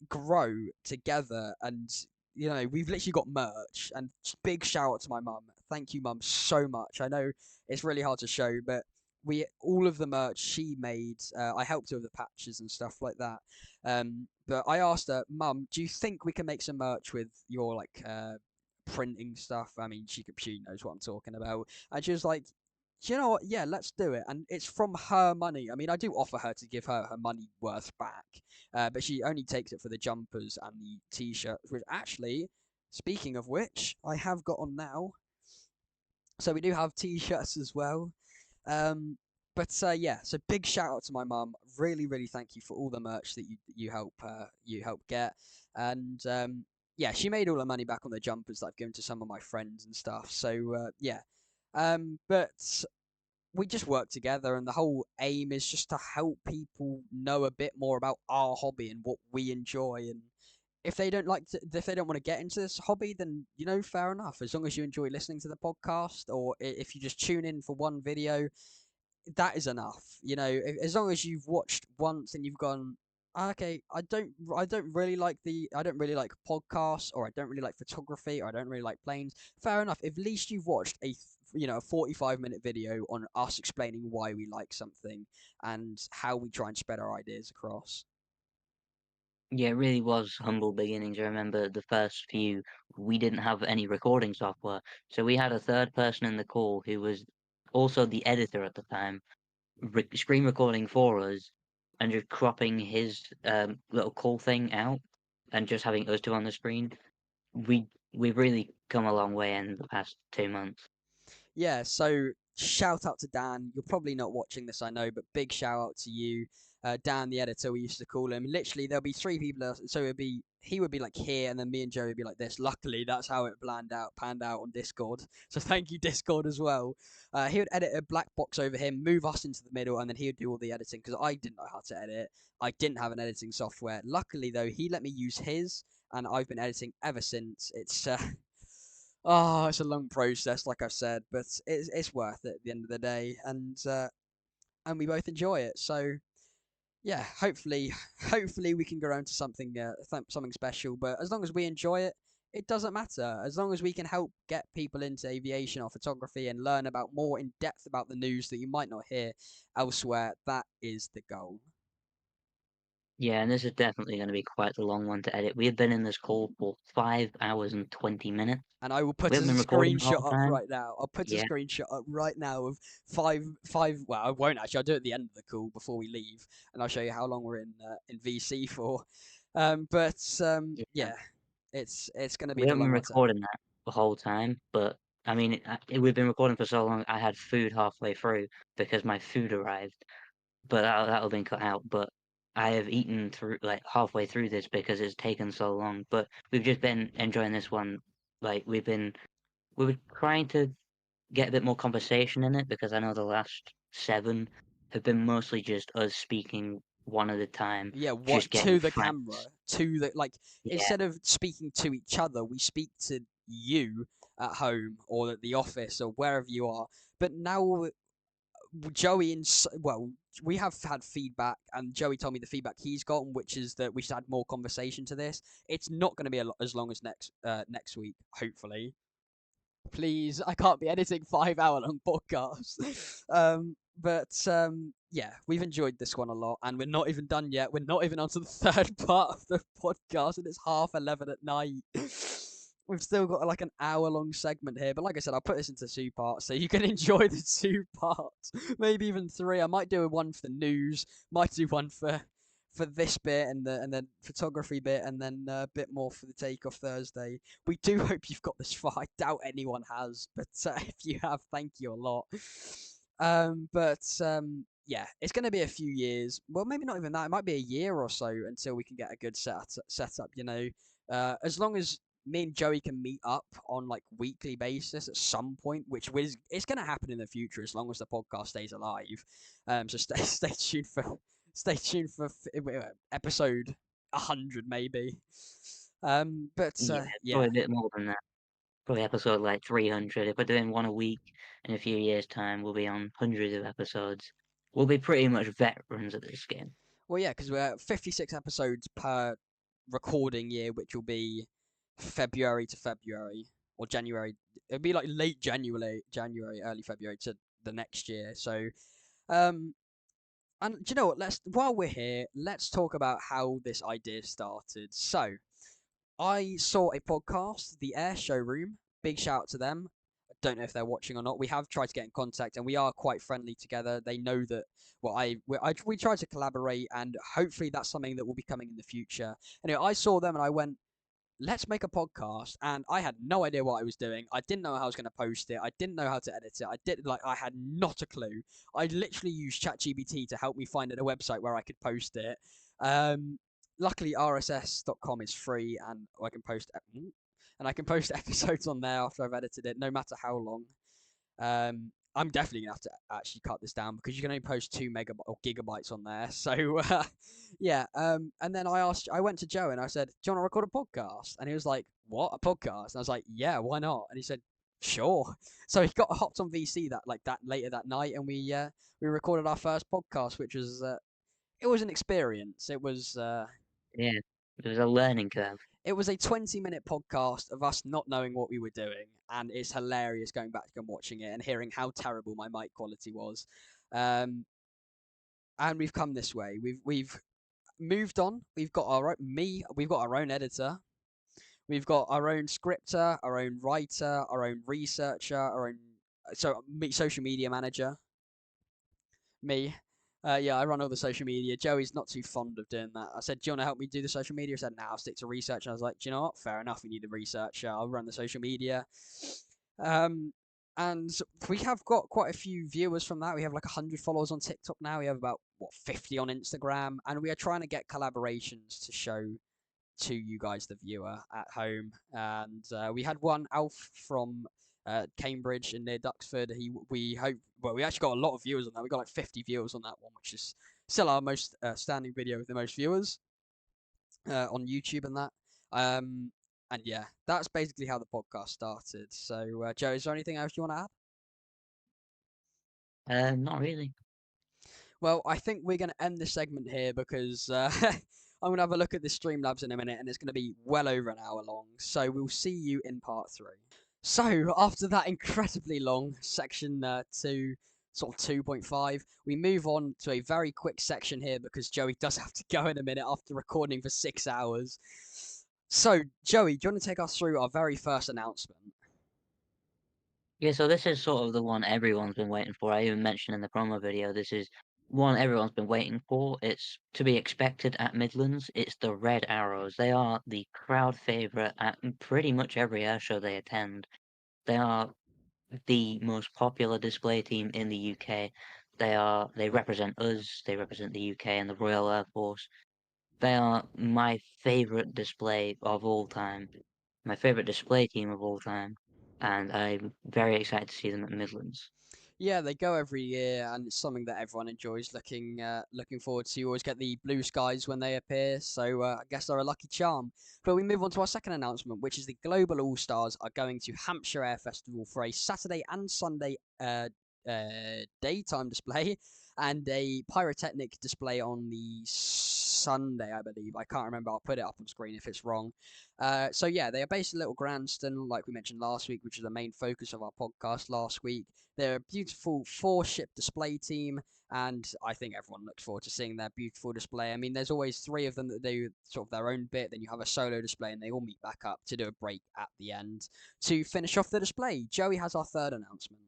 grow together, and we've literally got merch. And big shout out to my mum. Thank you, mum, so much. I know it's really hard to show, but we all of the merch she made, I helped her with the patches and stuff like that. But I asked her, mum, do you think we can make some merch with your like printing stuff? I mean, she knows what I'm talking about, and she was like, you know what? Yeah, let's do it. And it's from her money. I mean, I do offer her to give her money worth back, but she only takes it for the jumpers and the t-shirts. Which actually, speaking of which, I have got on now. So we do have t-shirts as well. Um, but yeah, so big shout out to my mum. Really, really thank you for all the merch that you help get, and yeah, she made all her money back on the jumpers that I've given to some of my friends and stuff. So yeah, but we just work together, and the whole aim is just to help people know a bit more about our hobby and what we enjoy. And if they don't want to get into this hobby, then fair enough. As long as you enjoy listening to the podcast, or if you just tune in for one video, that is enough. As long as you've watched once and you've gone, okay, I don't really like podcasts, or I don't really like photography, or I don't really like planes. Fair enough. At least you've watched a 45-minute video on us explaining why we like something and how we try and spread our ideas across. Yeah, it really was humble beginnings. I remember the first few, we didn't have any recording software. So we had a third person in the call who was also the editor at the time, screen recording for us and just cropping his little call thing out and just having us two on the screen. We we've really come a long way in the past 2 months. Yeah, so shout out to Dan. You're probably not watching this, I know, but big shout out to you, Dan, the editor. We used to call him. Literally, there'll be three people. So he would be like here, and then me and Joe would be like this. Luckily, that's how it panned out on Discord. So thank you, Discord, as well. He would edit a black box over him, move us into the middle, and then he would do all the editing because I didn't know how to edit. I didn't have an editing software. Luckily, though, he let me use his, and I've been editing ever since. It's a long process, like I've said, but it's worth it at the end of the day, and we both enjoy it. So yeah, hopefully we can grow into something special. But as long as we enjoy it, it doesn't matter. As long as we can help get people into aviation or photography and learn about more in depth about the news that you might not hear elsewhere, that is the goal. Yeah, and this is definitely going to be quite a long one to edit. We have been in this call for 5 hours and 20 minutes. And I will We put a haven't been recording the screenshot whole up time. right now. I'll put a Yeah, screenshot up right now of five. Well, I won't actually. I'll do it at the end of the call before we leave, and I'll show you how long we're in VC for. But yeah. yeah, it's going to be We the haven't been long one to edit. recording that the whole time, but I mean, we've been recording for so long. I had food halfway through because my food arrived, but that'll been cut out. But I have eaten through like halfway through this because it's taken so long. But we've just been enjoying this one. Like we were trying to get a bit more conversation in it because I know the last seven have been mostly just us speaking one at a time, Yeah, just what getting to the facts. camera, to the like Yeah, instead of speaking to each other, we speak to you at home or at the office or wherever you are. But now Joey well, we have had feedback, and Joey told me the feedback he's gotten, which is that we should add more conversation to this. It's not going to be as long as next week, hopefully. Please, I can't be editing 5 hour long podcasts. Yeah, we've enjoyed this one a lot, and we're not even done yet. We're not even on to the third part of the podcast, and it's 11:30 at night. We've still got like an hour long segment here, but like I said, I'll put this into two parts so you can enjoy the two parts, maybe even three. I might do one for the news, might do one for this bit and then photography bit, and then a bit more for the takeoff Thursday. We do hope you've got this far. I doubt anyone has, but if you have, thank you a lot. Yeah, it's going to be a few years. Well, maybe not even that. It might be a year or so until we can get a good setup. As long as me and Joey can meet up on like weekly basis at some point, which it's going to happen in the future as long as the podcast stays alive. So stay tuned for episode 100 maybe. Yeah, Yeah. probably a bit more than that. Probably episode like 300. If we're doing one a week, in a few years' time, we'll be on hundreds of episodes. We'll be pretty much veterans at this game. Well, yeah, because we're 56 episodes per recording year, which will be February to February or January. It'll be like late January, early February to the next year. So, um, and do you know what? While we're here, let's talk about how this idea started. So, I saw a podcast, the Air Showroom. Big shout out to them. I don't know if they're watching or not. We have tried to get in contact, and we are quite friendly together. They know that. Well, we tried to collaborate, and hopefully that's something that will be coming in the future. Anyway, I saw them, and I went, let's make a podcast, and I had no idea what I was doing. I didn't know how I was going to post it. I didn't know how to edit it. I had not a clue. I literally used ChatGPT to help me find a website where I could post it. um Luckily rss.com is free, and I can post episodes on there after I've edited it, no matter how long. I'm definitely gonna have to actually cut this down because you can only post 2 megabytes or gigabytes on there. So yeah. And then I went to Joe and I said, "Do you want to record a podcast?" And he was like, "What, a podcast?" And I was like, "Yeah, why not?" And he said, "Sure." So he got hopped on VC that later that night, and we recorded our first podcast, which was it was an experience. Yeah, it was a learning curve. It was a 20-minute podcast of us not knowing what we were doing, and it's hilarious going back and watching it and hearing how terrible my mic quality was. Um, and we've come this way. We've moved on. We've got our own editor. We've got our own scripter, our own writer, our own researcher, our own social media manager. Me. Yeah, I run all the social media. Joey's not too fond of doing that. I said, "Do you want to help me do the social media?" He said, "No, I'll stick to research." And I was like, "Do you know what? Fair enough. We need a researcher. I'll run the social media." Um, and we have got quite a few viewers from that. We have like 100 followers on TikTok now. We have about 50 on Instagram, and we are trying to get collaborations to show to you guys, the viewer at home. And we had one Alf from Cambridge and near Duxford. We hope. Well, we actually got a lot of viewers on that. We got like 50 viewers on that one, which is still our most standing video with the most viewers on YouTube and that. And yeah, that's basically how the podcast started. So, Joe, is there anything else you want to add? Not really. Well, I think we're going to end this segment here because I'm going to have a look at the Streamlabs in a minute, and it's going to be well over an hour long. So we'll see you in part 3. So after that incredibly long section 2, sort of 2.5, we move on to a very quick section here because Joey does have to go in a minute after recording for 6 hours. So, Joey, do you want to take us through our very first announcement? Yeah, so this is sort of the one everyone's been waiting for. I even mentioned in the promo video, this is one everyone's been waiting for. It's to be expected at Midlands. It's the Red Arrows. They are the crowd favourite at pretty much every air show they attend. They are the most popular display team in the UK. They represent us, they represent the UK and the Royal Air Force. They are my favourite display of all time, my favourite display team of all time, and I'm very excited to see them at Midlands. Yeah, they go every year, and it's something that everyone enjoys looking forward to. You always get the blue skies when they appear, so I guess they're a lucky charm. But we move on to our second announcement, which is the Global All Stars are going to Hampshire Air Festival for a Saturday and Sunday daytime display and a pyrotechnic display on the Sunday, I believe. I can't remember. I'll put it up on screen if it's wrong. So yeah, they are based in Little Granston, like we mentioned last week, which is the main focus of our podcast last week. They're a beautiful four-ship display team, and I think everyone looks forward to seeing their beautiful display. I mean, there's always three of them that do sort of their own bit. Then you have a solo display, and they all meet back up to do a break at the end to finish off the display. Joey has our third announcement.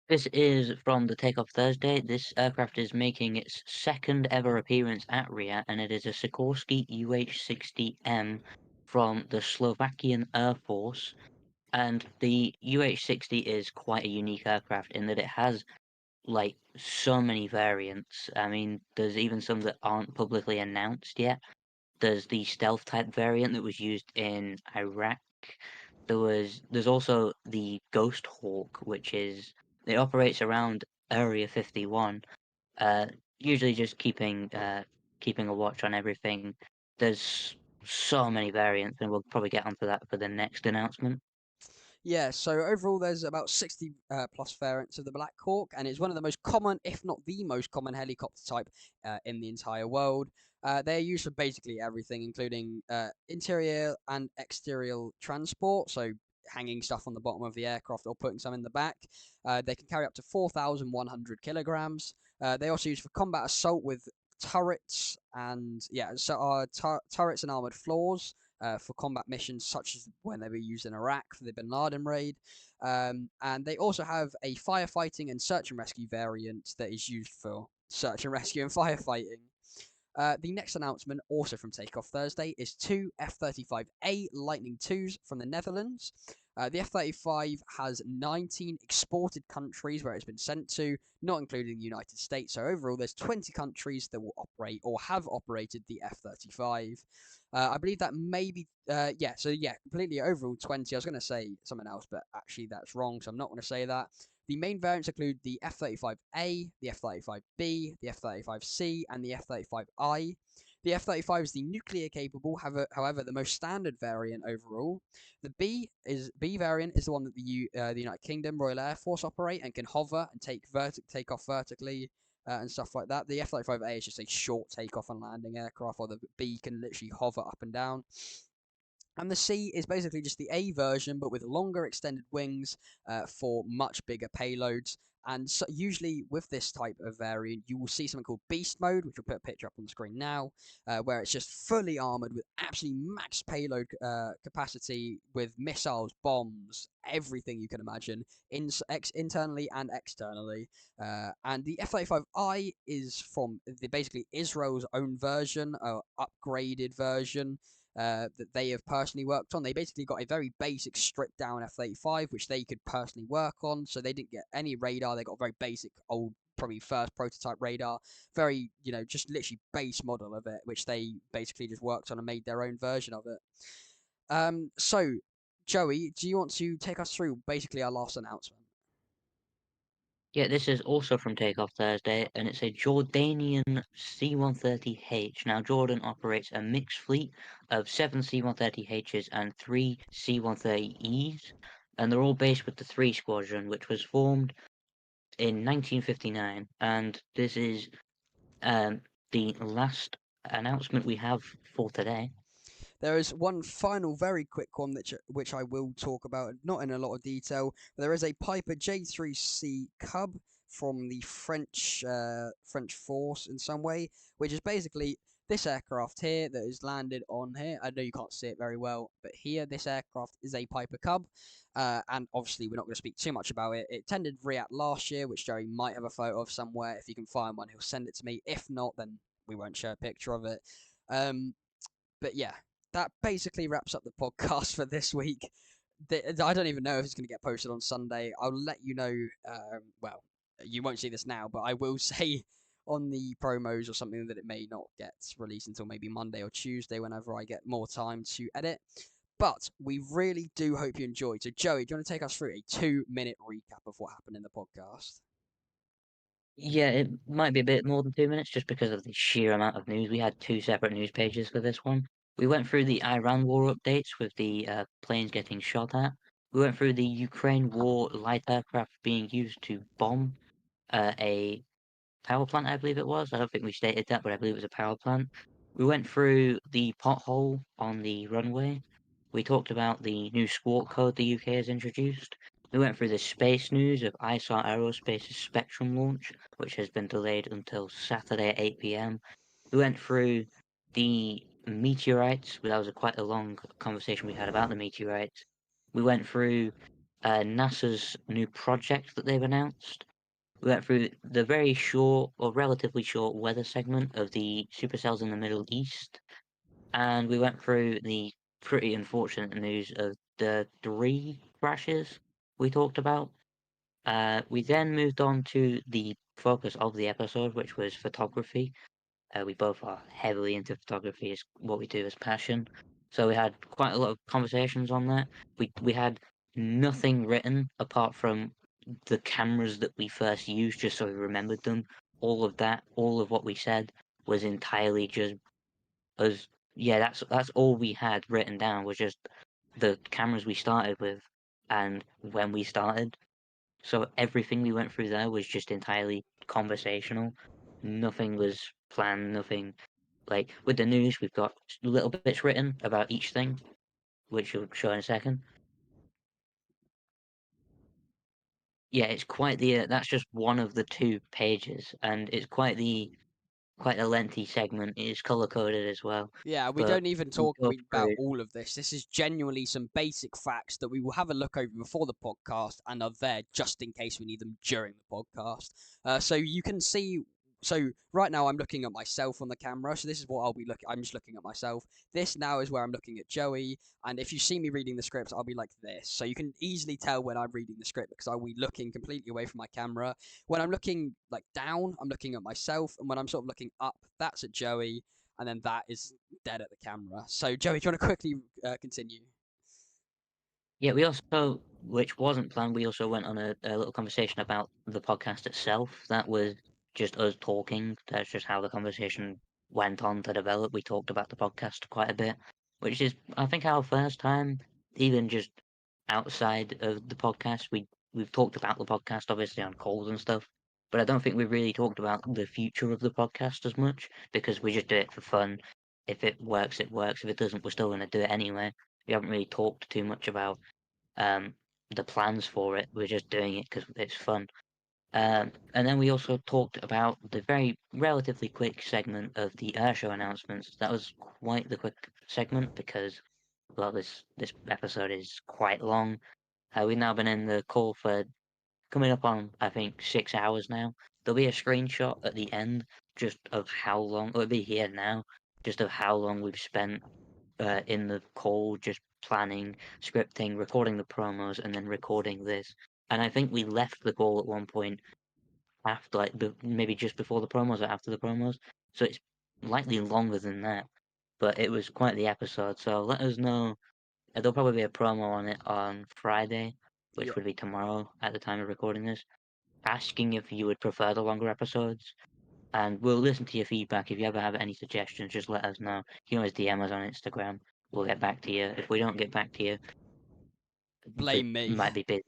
This is from the Takeoff Thursday. This aircraft is making its second ever appearance at RIA, and it is a Sikorsky UH-60M from the Slovakian Air Force. And the UH-60 is quite a unique aircraft in that it has like so many variants. I mean, there's even some that aren't publicly announced yet. There's the stealth type variant that was used in Iraq. There's also the Ghost Hawk, which is it operates around Area 51, uh, usually just keeping a watch on everything. There's so many variants, and we'll probably get onto that for the next announcement. Yeah, so overall, there's about 60 plus variants of the Black Hawk, and it's one of the most common, if not the most common, helicopter type in the entire world. They're used for basically everything, including interior and exterior transport, so hanging stuff on the bottom of the aircraft or putting some in the back. They can carry up to 4,100 kilograms. They also use for combat assault with turrets and turrets and armored floors for combat missions, such as when they were used in Iraq for the Bin Laden raid. And they also have a firefighting and search and rescue variant that is used for search and rescue and firefighting. The next announcement, also from Takeoff Thursday, is two F-35A Lightning IIs from the Netherlands. The F-35 has 19 exported countries where it's been sent to, not including the United States. So overall, there's 20 countries that will operate or have operated the F-35. I believe that maybe, completely overall 20. I was going to say something else, but actually that's wrong, so I'm not going to say that. The main variants include the F-35A, the F-35B, the F-35C, and the F-35I. The F-35 is the nuclear capable, however, the most standard variant overall. The B variant is the one that the United Kingdom Royal Air Force operate and can hover and take off vertically and stuff like that. The F-35A is just a short takeoff and landing aircraft, while the B can literally hover up and down. And the C is basically just the A version, but with longer extended wings for much bigger payloads. And so usually with this type of variant, you will see something called Beast Mode, which we'll put a picture up on the screen now, where it's just fully armored with absolutely max payload capacity with missiles, bombs, everything you can imagine, internally and externally. And the F-35I is from basically Israel's own version, upgraded version that they have personally worked on. They basically got a very basic stripped down F-35, which they could personally work on. So they didn't get any radar. They got a very basic old, probably first prototype radar. Very, just literally base model of it, which they basically just worked on and made their own version of it. So, Joey, do you want to take us through basically our last announcement? Yeah, this is also from Takeoff Thursday, and it's a Jordanian C-130H. Now, Jordan operates a mixed fleet of 7 C-130Hs and 3 C-130Es, and they're all based with the 3 Squadron, which was formed in 1959. And this is the last announcement we have for today. There is one final very quick one which I will talk about, not in a lot of detail. There is a Piper J3C Cub from the French force in some way, which is basically this aircraft here that is landed on here. I know you can't see it very well, but here this aircraft is a Piper Cub. And obviously we're not going to speak too much about it. It attended Riyadh last year, which Joey might have a photo of somewhere. If you can find one, he'll send it to me. If not, then we won't share a picture of it. But yeah, that basically wraps up the podcast for this week. I don't even know if it's going to get posted on Sunday. I'll let you know. Well, you won't see this now, but I will say on the promos or something that it may not get released until maybe Monday or Tuesday whenever I get more time to edit. But we really do hope you enjoyed. So, Joey, do you want to take us through a 2-minute recap of what happened in the podcast? Yeah, it might be a bit more than 2 minutes just because of the sheer amount of news. We had 2 separate news pages for this one. We went through the Iran war updates with the planes getting shot at. We went through the Ukraine war light aircraft being used to bomb a power plant, I believe it was. I don't think we stated that, but I believe it was a power plant. We went through the pothole on the runway. We talked about the new squawk code the UK has introduced. We went through the space news of ISAR Aerospace's Spectrum launch, which has been delayed until Saturday at 8 p.m. We went through the meteorites. That was quite a long conversation we had about the meteorites. We went through NASA's new project that they've announced. We went through the very short or relatively short weather segment of the supercells in the Middle East, and we went through the pretty unfortunate news of the three crashes we talked about. We then moved on to the focus of the episode, which was photography. We both are heavily into photography, is what we do as passion. So we had quite a lot of conversations on that. We had nothing written apart from the cameras that we first used, just so we remembered them. All of that, all of what we said was entirely just us. Yeah, that's all we had written down was just the cameras we started with and when we started. So everything we went through there was just entirely conversational. Nothing was planned, nothing like with the news, we've got little bits written about each thing, which you'll show in a second. Yeah, it's quite the that's just one of the 2 pages, and it's quite a lengthy segment. It is color coded as well, Yeah, we but don't even we talk go about through. all of this. This is genuinely some basic facts that we will have a look over before the podcast and are there just in case we need them during the podcast. So you can see. So right now I'm looking at myself on the camera. So this is what I'll be looking. I'm just looking at myself. This now is where I'm looking at Joey. And if you see me reading the script, I'll be like this. So you can easily tell when I'm reading the script because I'll be looking completely away from my camera. When I'm looking like down, I'm looking at myself, and when I'm sort of looking up, that's at Joey, and then that is dead at the camera. So, Joey, do you want to quickly continue? Yeah, we also, which wasn't planned, we also went on a little conversation about the podcast itself. That was just us talking. That's just how the conversation went on to develop. We talked about the podcast quite a bit, which is, I think, our first time, even just outside of the podcast. We've talked about the podcast, obviously, on calls and stuff, but I don't think we've really talked about the future of the podcast as much because we just do it for fun. If it works, it works. If it doesn't, we're still going to do it anyway. We haven't really talked too much about um, the plans for it. We're just doing it because it's fun. And then we also talked about the very relatively quick segment of the airshow announcements. That was quite the quick segment because, well, this episode is quite long. We've now been in the call for coming up on, I think, 6 hours now. There'll be a screenshot at the end just of how long, it'll be here now, just of how long we've spent in the call, just planning, scripting, recording the promos, and then recording this. And I think we left the call at one point after, like, maybe just before the promos or after the promos. So it's likely longer than that. But it was quite the episode. So let us know. There'll probably be a promo on it on Friday, Yeah, which would be tomorrow at the time of recording this, asking if you would prefer the longer episodes. And we'll listen to your feedback. If you ever have any suggestions, just let us know. You can always DM us on Instagram. We'll get back to you. If we don't get back to you, we blame me. might be busy.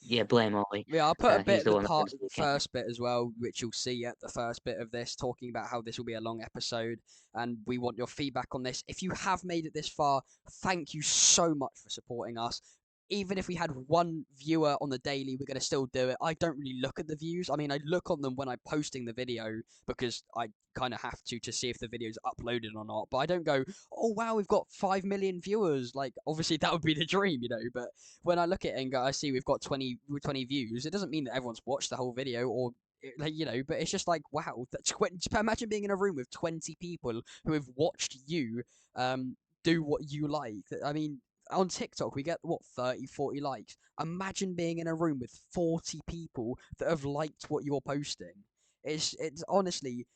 Yeah, blame Ollie. Yeah, I'll put a bit He's of the the one that runs the account. first bit as well, which you'll see at the first bit of this, talking about how this will be a long episode, and we want your feedback on this. If you have made it this far, thank you so much for supporting us. Even if we had one viewer on the daily, we're going to still do it. I don't really look at the views. I mean, I look on them when I'm posting the video because I kind of have to see if the video's uploaded or not. But I don't go, oh wow, we've got 5 million viewers. Like, obviously that would be the dream, you know. But when I look at it and go, I see we've got 20 views. It doesn't mean that everyone's watched the whole video or like, you know, but it's just like, wow, imagine being in a room with 20 people who have watched you do what you like. I mean, on TikTok we get what 30, 40 likes. Imagine being in a room with 40 people that have liked what you're posting. It's honestly,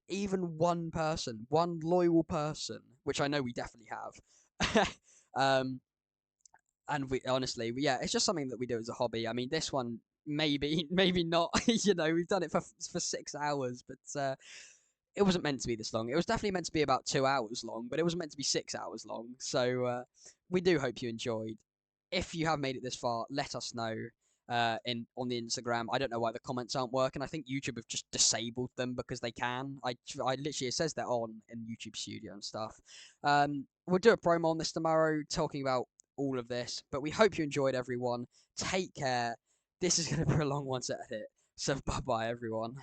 even one person, one loyal person, which I know we definitely have. um and we honestly, yeah, it's just something that we do as a hobby. I mean, this one maybe, maybe not. You know, we've done it for 6 hours, but it wasn't meant to be this long. It was definitely meant to be about 2 hours long, but it wasn't meant to be 6 hours long. So we do hope you enjoyed. if you have made it this far, let us know in on the Instagram. I don't know why the comments aren't working. I think YouTube have just disabled them because they can. I literally, it says they're on in YouTube Studio and stuff. We'll do a promo on this tomorrow, talking about all of this. But we hope you enjoyed, everyone. Take care. This is going to be a long one to edit. So bye bye, everyone.